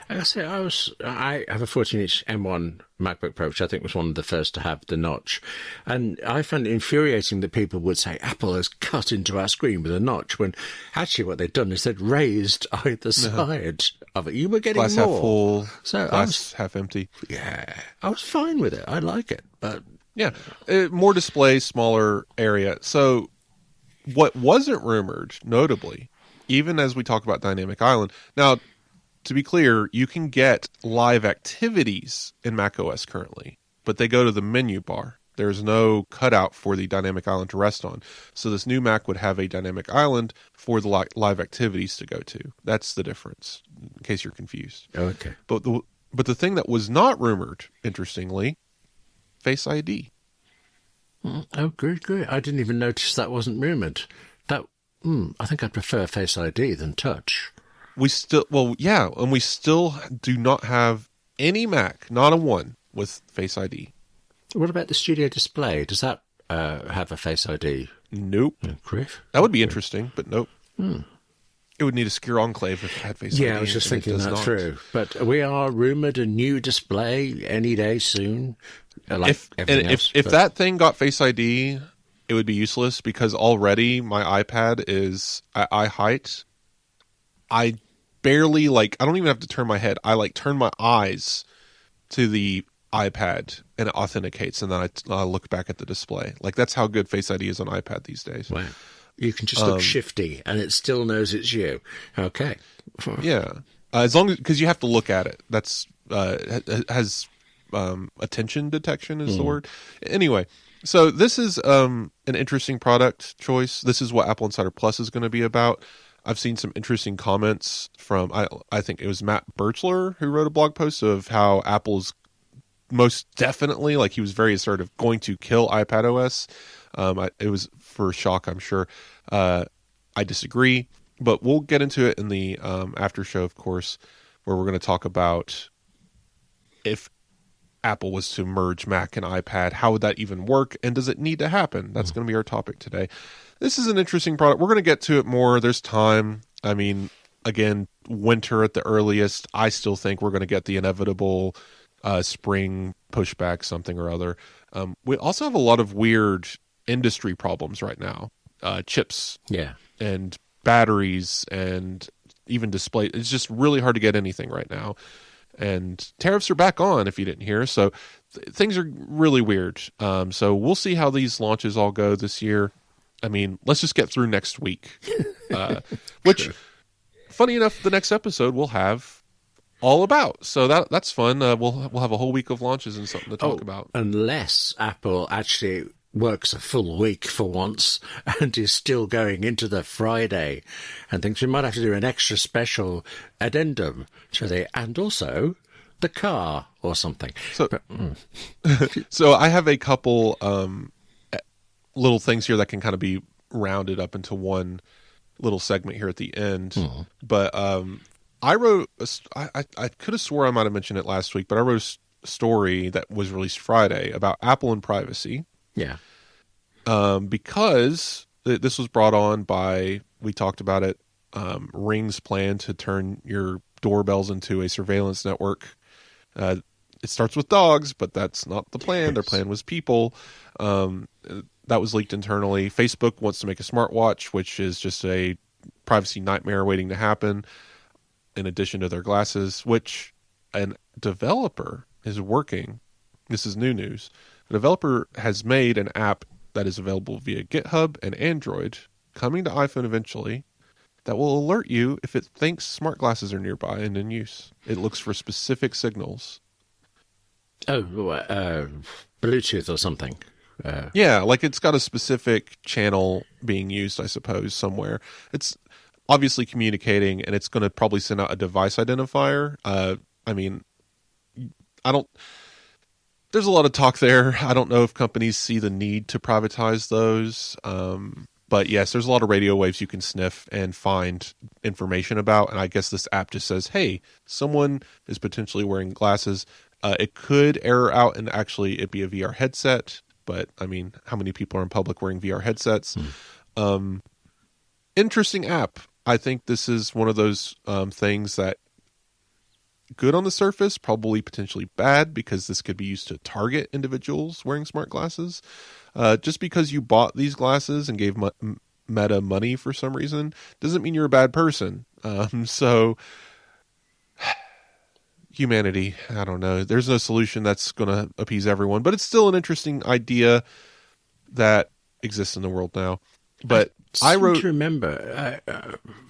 I say I have a 14-inch M1 MacBook Pro, which I think was one of the first to have the notch, and I found it infuriating that people would say Apple has cut into our screen with a notch when actually what they'd done is they'd raised either side of it. You were getting glass more. half full, So glass half empty. Yeah, I was fine with it. I like it, but Yeah, more display, smaller area. So what wasn't rumored, notably, even as we talk about Dynamic Island. Now, to be clear, you can get live activities in macOS currently, but they go to the menu bar. There's no cutout for the Dynamic Island to rest on. So this new Mac would have a Dynamic Island for the live activities to go to. That's the difference, in case you're confused. okay. But the thing that was not rumored, interestingly, Face ID. Oh, good. I didn't even notice that wasn't rumored. I think I'd prefer Face ID than Touch. We still do not have any Mac, not a one, with Face ID. What about the Studio Display? Does that have a Face ID? Nope. Oh, grief. That would be interesting, but nope. It would need a secure enclave if it had Face ID. Yeah, I was just thinking that through. But we are rumoured a new display any day soon. If that thing got Face ID, it would be useless because already my iPad is at eye height. I barely I don't even have to turn my head. I turn my eyes to the iPad and it authenticates, and then I look back at the display. That's how good Face ID is on iPad these days. Wow. You can just look shifty and it still knows it's you. Okay. Yeah. As long as, because you have to look at it. That's, has attention detection is the word. Anyway, so this is an interesting product choice. This is what Apple Insider Plus is going to be about. I've seen some interesting comments from, I think it was Matt Birchler who wrote a blog post of how Apple's most definitely, he was very assertive, going to kill iPadOS. It was for shock, I'm sure. I disagree, but we'll get into it in the after show, of course, where we're going to talk about if Apple was to merge Mac and iPad, how would that even work, and does it need to happen? That's going to be our topic today. This is an interesting product. We're going to get to it more. There's time. I mean, again, winter at the earliest. I still think we're going to get the inevitable spring pushback, something or other. We also have a lot of weird industry problems right now. Chips and batteries and even display. It's just really hard to get anything right now. And tariffs are back on, if you didn't hear. So things are really weird. So we'll see how these launches all go this year. I mean, let's just get through next week. Which, funny enough, the next episode we'll have all about. So that's fun. We'll have a whole week of launches and something to talk about. Unless Apple actually works a full week for once and is still going into the Friday and thinks we might have to do an extra special addendum and also the car or something. So, so I have a couple little things here that can kind of be rounded up into one little segment here at the end. But I wrote, I could have swore I might have mentioned it last week, but I wrote a story that was released Friday about Apple and privacy. Yeah. Because this was brought on by, we talked about it, Ring's plan to turn your doorbells into a surveillance network. It starts with dogs, but that's not the plan. Their plan was people. That was leaked internally. Facebook wants to make a smartwatch, which is just a privacy nightmare waiting to happen, in addition to their glasses, which a developer is working. This is new news. A developer has made an app that is available via GitHub and Android, coming to iPhone eventually, that will alert you if it thinks smart glasses are nearby and in use. It looks for specific signals. Bluetooth or something. Yeah, it's got a specific channel being used, I suppose, somewhere. It's obviously communicating, and it's going to probably send out a device identifier. There's a lot of talk there. I don't know if companies see the need to privatize those. But yes, there's a lot of radio waves you can sniff and find information about. And I guess this app just says, hey, someone is potentially wearing glasses. It could error out and actually it be a VR headset. But, I mean, how many people are in public wearing VR headsets? Interesting app. I think this is one of those things that good on the surface, probably potentially bad, because this could be used to target individuals wearing smart glasses. Just because you bought these glasses and gave Meta money for some reason doesn't mean you're a bad person. So humanity. I don't know. There's no solution that's going to appease everyone, but it's still an interesting idea that exists in the world now. But I wrote to remember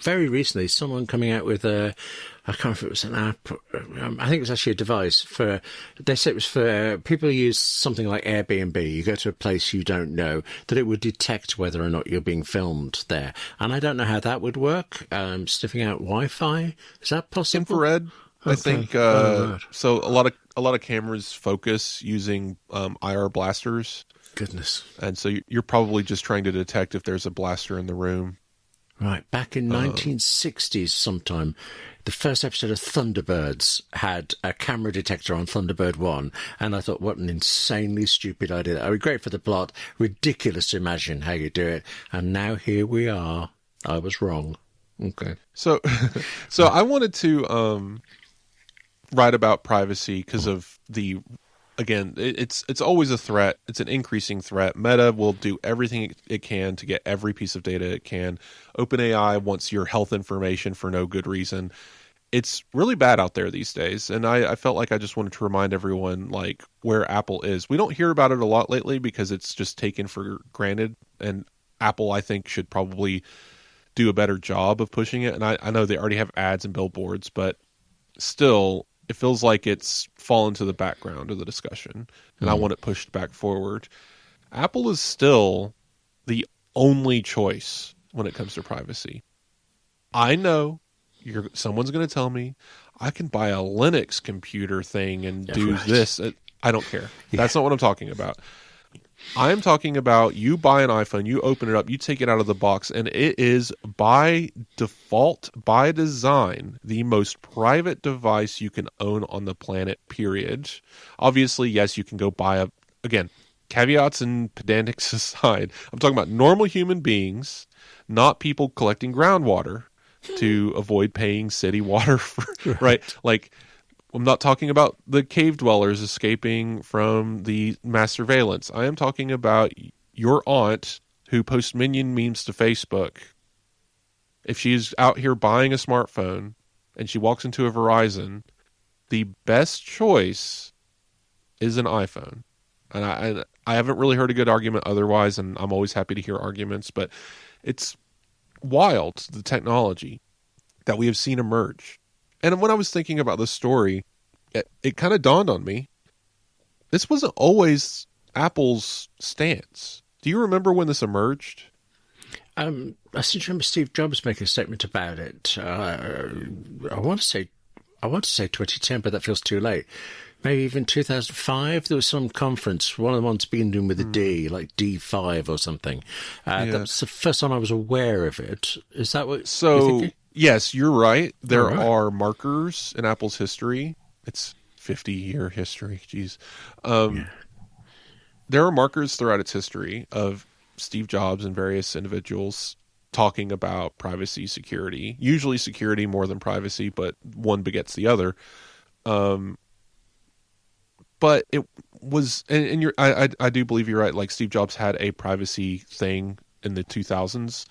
very recently someone coming out with I can't remember if it was an app. I think it was actually a device for. They said it was for people who use something like Airbnb. You go to a place you don't know, that it would detect whether or not you're being filmed there. And I don't know how that would work. Sniffing out Wi-Fi, is that possible? Infrared. Okay. I think right. So. A lot of cameras focus using IR blasters. Goodness. And so you're probably just trying to detect if there's a blaster in the room. Right. Back in 1960s sometime, the first episode of Thunderbirds had a camera detector on Thunderbird 1, and I thought, what an insanely stupid idea. I was great for the plot, ridiculous to imagine how you do it, and now here we are. I was wrong. Okay. So I wanted to write about privacy because of the... Again, it's always a threat. It's an increasing threat. Meta will do everything it can to get every piece of data it can. OpenAI wants your health information for no good reason. It's really bad out there these days, and I felt like I just wanted to remind everyone like where Apple is. We don't hear about it a lot lately because it's just taken for granted, and Apple, I think, should probably do a better job of pushing it. And I know they already have ads and billboards, but still... It feels like it's fallen to the background of the discussion, and I want it pushed back forward. Apple is still the only choice when it comes to privacy. I know someone's going to tell me I can buy a Linux computer thing and do this. I don't care. Yeah. That's not what I'm talking about. I'm talking about you buy an iPhone, you open it up, you take it out of the box, and it is by default, by design, the most private device you can own on the planet, period. Obviously, yes, you can go buy again, caveats and pedantics aside, I'm talking about normal human beings, not people collecting groundwater to avoid paying city water for, right? Like, I'm not talking about the cave dwellers escaping from the mass surveillance. I am talking about your aunt who posts Minion memes to Facebook. If she's out here buying a smartphone and she walks into a Verizon, the best choice is an iPhone. And I haven't really heard a good argument otherwise, and I'm always happy to hear arguments, but it's wild, the technology that we have seen emerge. And when I was thinking about this story, it kind of dawned on me, this wasn't always Apple's stance. Do you remember when this emerged? I seem to remember Steve Jobs making a statement about it. I want to say 2010, but that feels too late. Maybe even 2005, there was some conference, one of the ones beginning with a D, like D5 or something. That was the first time I was aware of it. Is that what you're thinking? Yes, you're right. There are markers in Apple's history. It's 50-year history. Jeez. There are markers throughout its history of Steve Jobs and various individuals talking about privacy, security. Usually security more than privacy, but one begets the other. But it was, and I do believe you're right. Like Steve Jobs had a privacy thing in the 2000s.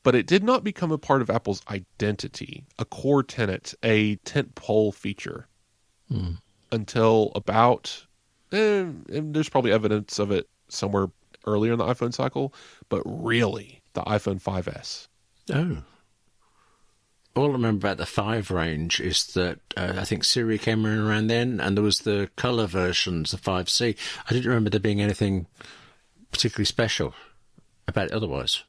But it did not become a part of Apple's identity, a core tenet, a tentpole feature, until about, and there's probably evidence of it somewhere earlier in the iPhone cycle, but really the iPhone 5S. Oh. All I remember about the 5 range is that I think Siri came around then, and there was the colour versions, the 5C. I didn't remember there being anything particularly special about it otherwise.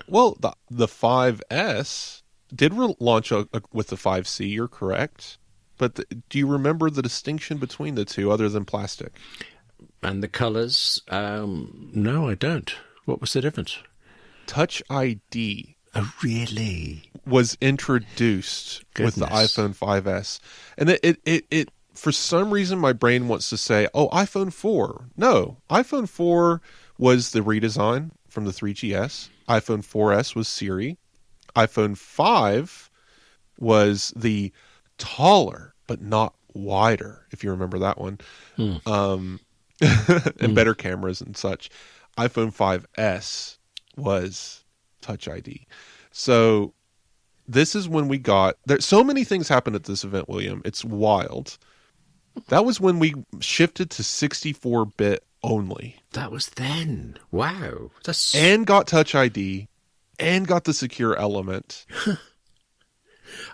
Well, the 5S did launch with the 5C, you're correct. But do you remember the distinction between the two other than plastic? And the colours? No, I don't. What was the difference? Touch ID. Oh, really? Was introduced with the iPhone 5S. And it for some reason, my brain wants to say, oh, iPhone 4. No, iPhone 4 was the redesign from the 3GS. iPhone 4S was Siri. iPhone 5 was the taller, but not wider, if you remember that one. And better cameras and such. iPhone 5S was Touch ID. So this is when we got there. So many things happened at this event, William. It's wild. That was when we shifted to 64-bit only. That was then. Wow. And got Touch ID and got the secure element.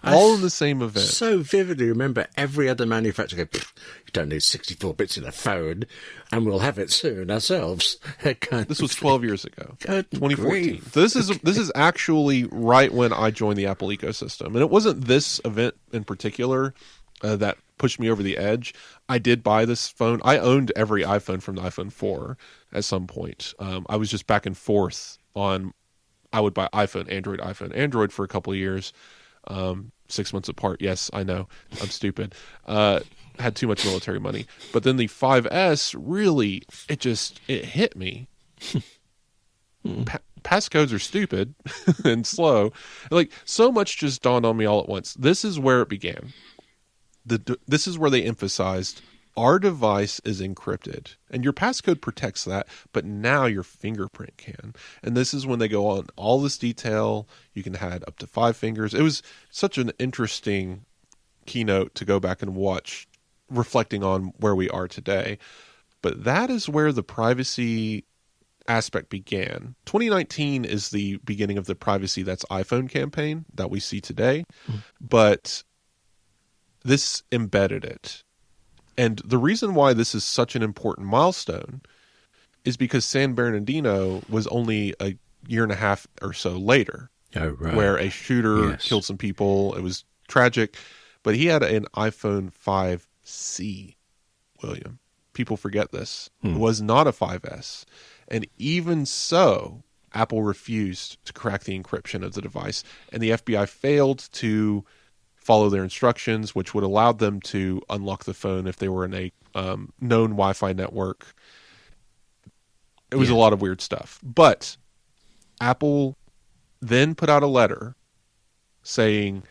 All in the same event. So vividly remember every other manufacturer go, you don't need 64 bits in a phone, and we'll have it soon ourselves. This was 12 years ago, Good 2014. grief. So this is actually right when I joined the Apple ecosystem. And it wasn't this event in particular that pushed me over the edge. I did buy this phone. I owned every iPhone from the iPhone 4 at some point. I was just back and forth on, I would buy iPhone, Android for a couple of years. 6 months apart. Yes, I know. I'm stupid. Had too much military money. But then the 5S really, it hit me. Passcodes are stupid and slow. Like, so much just dawned on me all at once. This is where it began. This is where they emphasized our device is encrypted, and your passcode protects that, but now your fingerprint can. And this is when they go on all this detail. You can have up to 5 fingers. It was such an interesting keynote to go back and watch, reflecting on where we are today. But that is where the privacy aspect began. 2019 is the beginning of the Privacy That's iPhone campaign that we see today, but this embedded it. And the reason why this is such an important milestone is because San Bernardino was only a year and a half or so later, where a shooter killed some people. It was tragic, but he had an iPhone 5C, William. People forget this. It was not a 5S. And even so, Apple refused to crack the encryption of the device, and the FBI failed to follow their instructions, which would allow them to unlock the phone if they were in a known Wi-Fi network. It was a lot of weird stuff. But Apple then put out a letter saying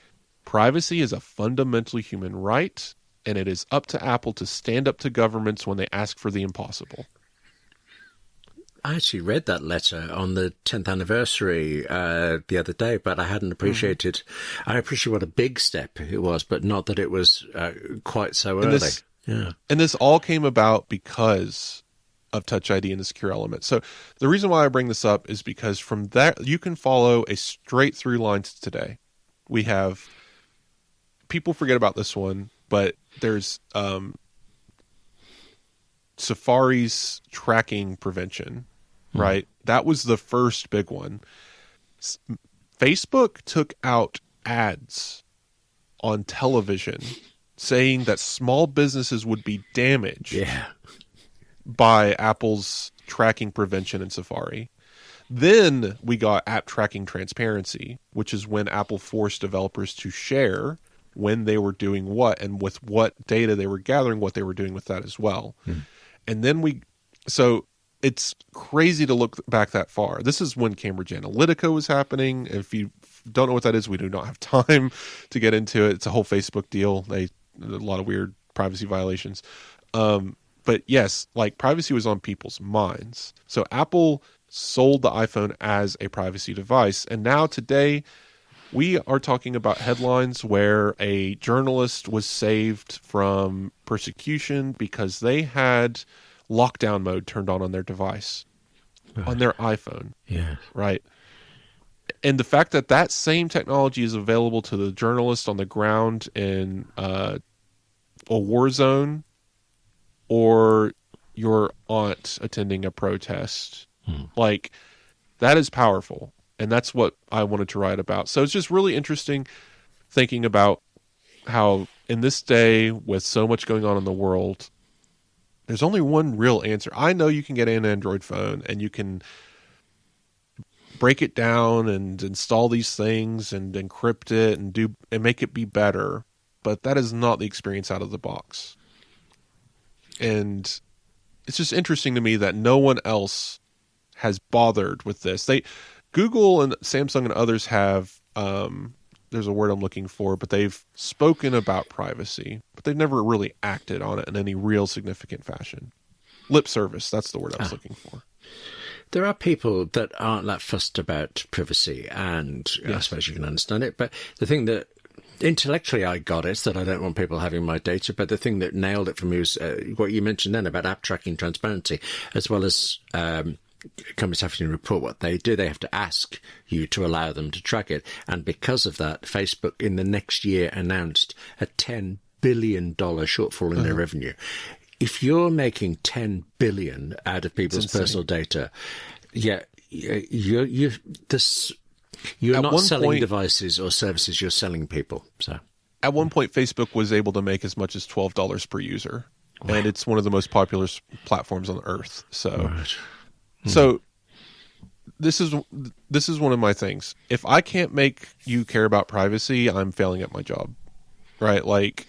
privacy is a fundamental human right, and it is up to Apple to stand up to governments when they ask for the impossible. I actually read that letter on the 10th anniversary the other day, but I hadn't appreciated. I appreciate what a big step it was, but not that it was quite so early. And this all came about because of Touch ID and the secure element. So the reason why I bring this up is because from that you can follow a straight through line to today. We have, people forget about this one, but there's Safari's tracking prevention, right? That was the first big one. Facebook took out ads on television saying that small businesses would be damaged by Apple's tracking prevention in Safari. Then we got app tracking transparency, which is when Apple forced developers to share when they were doing what and with what data they were gathering, what they were doing with that as well. And then so it's crazy to look back that far. This is when Cambridge Analytica was happening. If you don't know what that is, we do not have time to get into it. It's a whole Facebook deal. A lot of weird privacy violations. But yes, like, privacy was on people's minds. So Apple sold the iPhone as a privacy device. And now today we are talking about headlines where a journalist was saved from persecution because they had lockdown mode turned on their device, on their iPhone. Right. And the fact that that same technology is available to the journalist on the ground in a war zone, or your aunt attending a protest, like, that is powerful. And that's what I wanted to write about. So it's just really interesting thinking about how in this day with so much going on in the world, there's only one real answer. I know you can get an Android phone and you can break it down and install these things and encrypt it and make it be better, but that is not the experience out of the box. And it's just interesting to me that no one else has bothered with this. Google and Samsung and others have, there's a word I'm looking for, but they've spoken about privacy, but they've never really acted on it in any real significant fashion. Lip service, that's the word I was looking for. There are people that aren't that fussed about privacy, and I suppose you can understand it. But the thing that intellectually I got is that I don't want people having my data. But the thing that nailed it for me was what you mentioned then about app tracking transparency, as well as companies having to report what they do. They have to ask you to allow them to track it. And because of that, Facebook in the next year announced a $10 billion shortfall in their revenue. If you're making $10 billion out of people's personal data, you're not selling devices or services, you're selling people. So at one point, Facebook was able to make as much as $12 per user. Wow. And it's one of the most popular platforms on earth. So, so this is one of my things. If I can't make you care about privacy, I'm failing at my job, right? Like,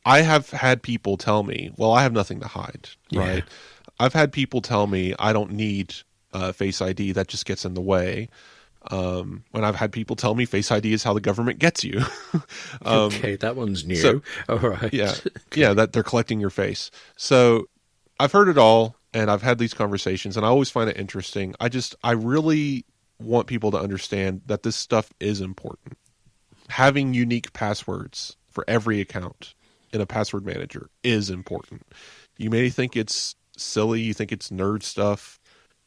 I have had people tell me, well, I have nothing to hide, right? I've had people tell me I don't need Face ID. That just gets in the way. And I've had people tell me Face ID is how the government gets you. Okay, that one's new. So, all right. Yeah, yeah, that they're collecting your face. So I've heard it all, and I've had these conversations, and I always find it interesting. I really want people to understand that this stuff is important. Having unique passwords for every account in a password manager is important. You may think it's silly, you think it's nerd stuff,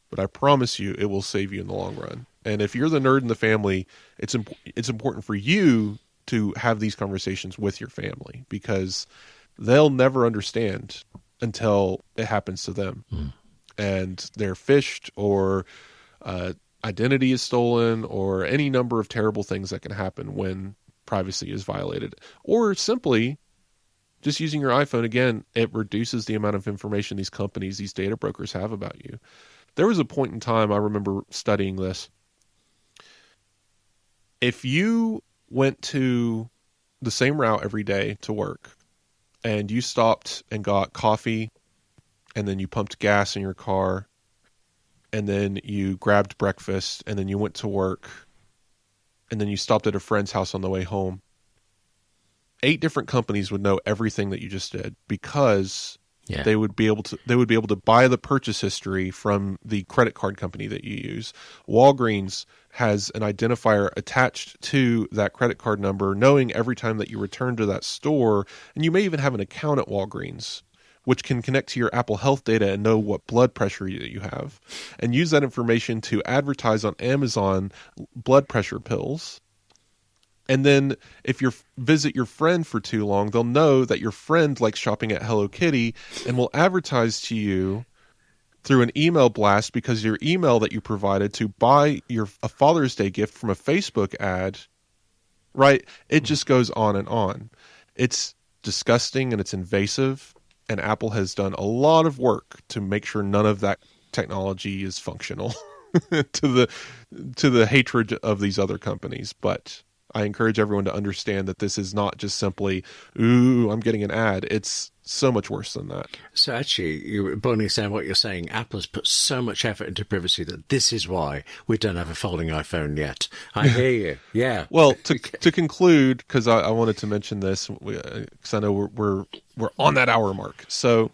but I promise you it will save you in the long run. And if you're the nerd in the family, it's important for you to have these conversations with your family, because they'll never understand until it happens to them. And they're phished, or identity is stolen, or any number of terrible things that can happen when privacy is violated. Or simply just using your iPhone, again, it reduces the amount of information these companies, these data brokers have about you. There was a point in time, I remember studying this. If you went to the same route every day to work, and you stopped and got coffee, and then you pumped gas in your car, and then you grabbed breakfast, and then you went to work, and then you stopped at a friend's house on the way home, 8 different companies would know everything that you just did, because they would be able to buy the purchase history from the credit card company that you use. Walgreens has an identifier attached to that credit card number, knowing every time that you return to that store, and you may even have an account at Walgreens, which can connect to your Apple Health data and know what blood pressure you have, and use that information to advertise on Amazon blood pressure pills. And then if you visit your friend for too long, they'll know that your friend likes shopping at Hello Kitty and will advertise to you through an email blast, because your email that you provided to buy a Father's Day gift from a Facebook ad, right? It just goes on and on. It's disgusting and it's invasive, and Apple has done a lot of work to make sure none of that technology is functional to the hatred of these other companies. But I encourage everyone to understand that this is not just simply, ooh, I'm getting an ad. It's so much worse than that. So actually, you're boiling down what you're saying. Apple has put so much effort into privacy that this is why we don't have a folding iPhone yet. I hear you. Yeah. Well, to conclude, because I wanted to mention this, because I know we're on that hour mark. So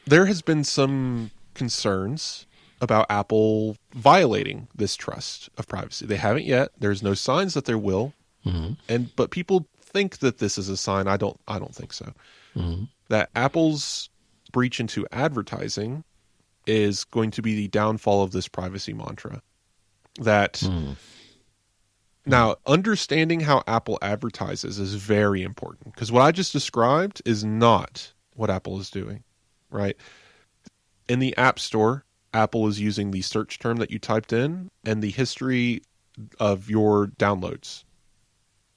there has been some concerns about Apple violating this trust of privacy. They haven't yet. There's no signs that there will. But people think that this is a sign. I don't think so. That Apple's breach into advertising is going to be the downfall of this privacy mantra. That now, understanding how Apple advertises is very important, because what I just described is not what Apple is doing, right? In the App Store, Apple is using the search term that you typed in and the history of your downloads,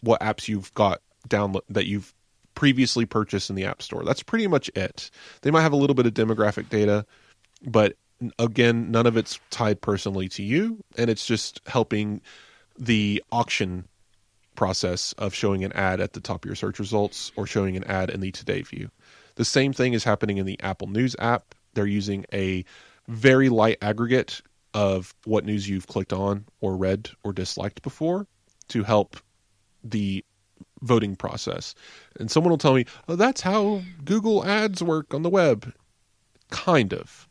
what apps you've got that you've previously purchased in the App Store. That's pretty much it. They might have a little bit of demographic data, but again, none of it's tied personally to you, and it's just helping the auction process of showing an ad at the top of your search results or showing an ad in the Today view. The same thing is happening in the Apple News app. They're using a very light aggregate of what news you've clicked on or read or disliked before to help the voting process. And someone will tell me, oh, that's how Google ads work on the web. Kind of.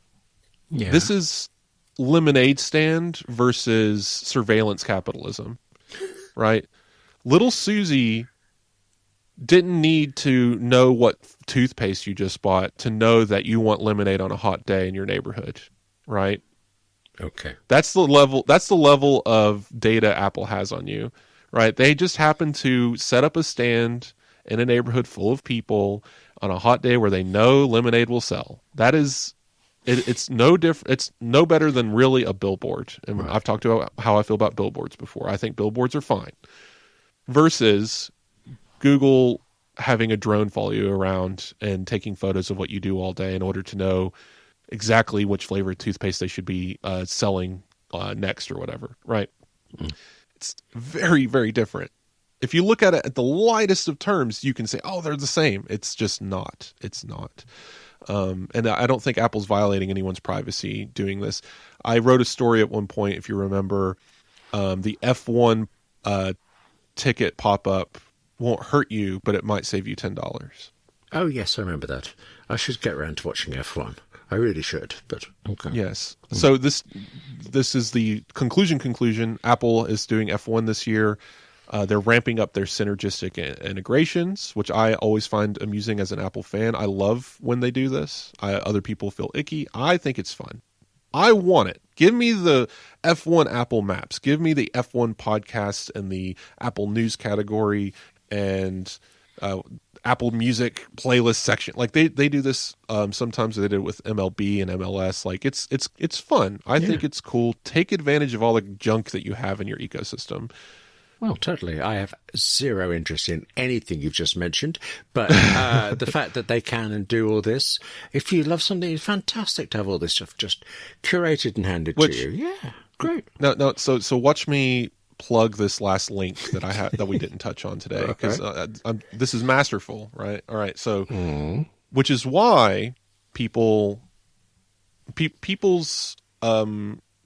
Yeah. This is lemonade stand versus surveillance capitalism, right? Little Susie didn't need to know what toothpaste you just bought to know that you want lemonade on a hot day in your neighborhood, right? Okay. That's the level of data Apple has on you, right? They just happen to set up a stand in a neighborhood full of people on a hot day where they know lemonade will sell. That is, it's no different. It's no better than really a billboard. And I've talked about how I feel about billboards before. I think billboards are fine. Versus Google having a drone follow you around and taking photos of what you do all day in order to know exactly which flavored toothpaste they should be selling next or whatever, right? It's very, very different. If you look at it at the lightest of terms, you can say, oh, they're the same. It's just not. It's not. And I don't think Apple's violating anyone's privacy doing this. I wrote a story at one point, if you remember, the F1 ticket pop-up won't hurt you, but it might save you $10. Oh, yes, I remember that. I should get around to watching F1. I really should, but okay. Yes. So this is the conclusion. Apple is doing F1 this year. They're ramping up their synergistic integrations, which I always find amusing as an Apple fan. I love when they do this. Other people feel icky. I think it's fun. I want it. Give me the F1 Apple Maps. Give me the F1 podcast and the Apple News category and Apple Music playlist section. Like they do this sometimes. They did it with MLB and MLS. Like it's fun. I think it's cool. Take advantage of all the junk that you have in your ecosystem. Well, totally. I have zero interest in anything you've just mentioned, but the fact that they can and do all this, if you love something, it's fantastic to have all this stuff just curated and handed to you. Yeah, great. No. So watch me plug this last link that I had that we didn't touch on today because this is masterful, right? All right. So, which is why people's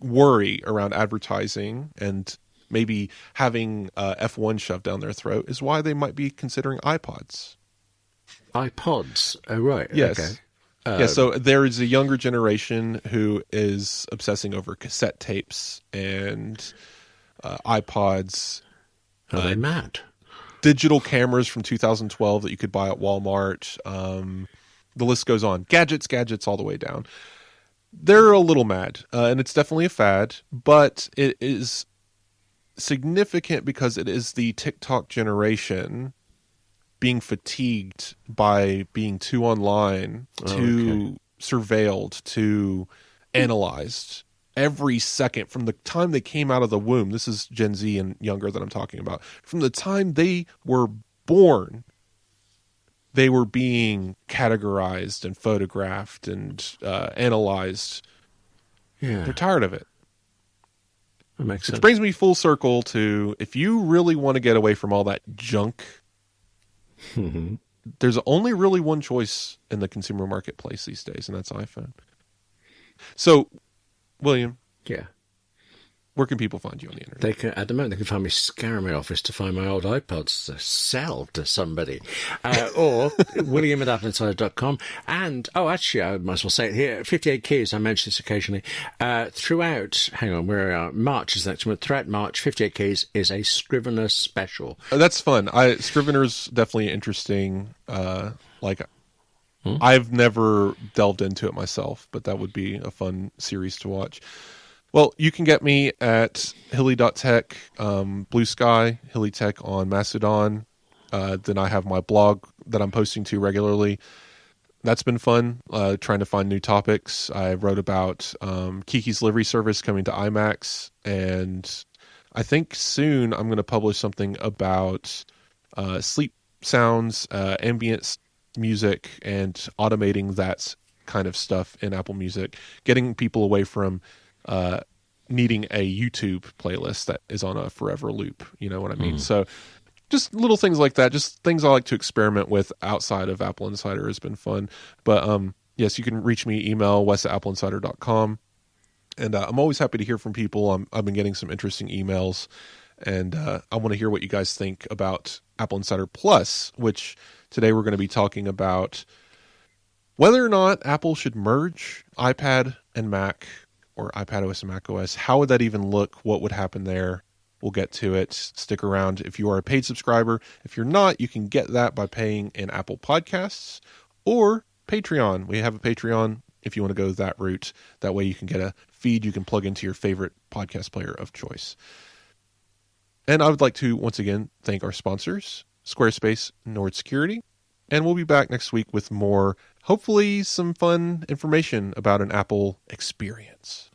worry around advertising and maybe having F1 shoved down their throat is why they might be considering iPods. iPods? Oh, right. Yes. Okay. So there is a younger generation who is obsessing over cassette tapes and iPods. Are they mad? Digital cameras from 2012 that you could buy at Walmart. The list goes on. Gadgets all the way down. They're a little mad, and it's definitely a fad, but it is significant because it is the TikTok generation being fatigued by being too online, too surveilled, too analyzed every second from the time they came out of the womb. This is Gen Z and younger that I'm talking about. From the time they were born, they were being categorized and photographed and analyzed. Yeah. They're tired of it. That makes sense. Which brings me full circle to, if you really want to get away from all that junk, there's only really one choice in the consumer marketplace these days, and that's iPhone. So, William. Yeah. Where can people find you on the internet? They can, at the moment, they can find me scouring my office to find my old iPods to sell to somebody. Or William at AppleInsider.com. And, actually, I might as well say it here, 58 Keys, I mention this occasionally. Throughout, March is next month. Throughout March, 58 Keys is a Scrivener special. That's fun. Scrivener's definitely interesting. I've never delved into it myself, but that would be a fun series to watch. Well, you can get me at hilly.tech, Blue Sky, Hilly Tech on Mastodon. Then I have my blog that I'm posting to regularly. That's been fun, trying to find new topics. I wrote about Kiki's Livery Service coming to iMacs, and I think soon I'm going to publish something about sleep sounds, ambient music, and automating that kind of stuff in Apple Music, getting people away from needing a YouTube playlist that is on a forever loop. You know what I mean? So just little things like that, just things I like to experiment with outside of Apple Insider has been fun. But yes, you can reach me, email wes@appleinsider.com. And I'm always happy to hear from people. I've been getting some interesting emails, and I want to hear what you guys think about Apple Insider Plus, which today we're going to be talking about whether or not Apple should merge iPad and Mac, or iPadOS and macOS, how would that even look? What would happen there? We'll get to it. Stick around if you are a paid subscriber. If you're not, you can get that by paying in Apple Podcasts or Patreon. We have a Patreon if you want to go that route. That way you can get a feed you can plug into your favorite podcast player of choice. And I would like to once again thank our sponsors, Squarespace, Nord Security. And we'll be back next week with more, hopefully some fun information about an Apple experience.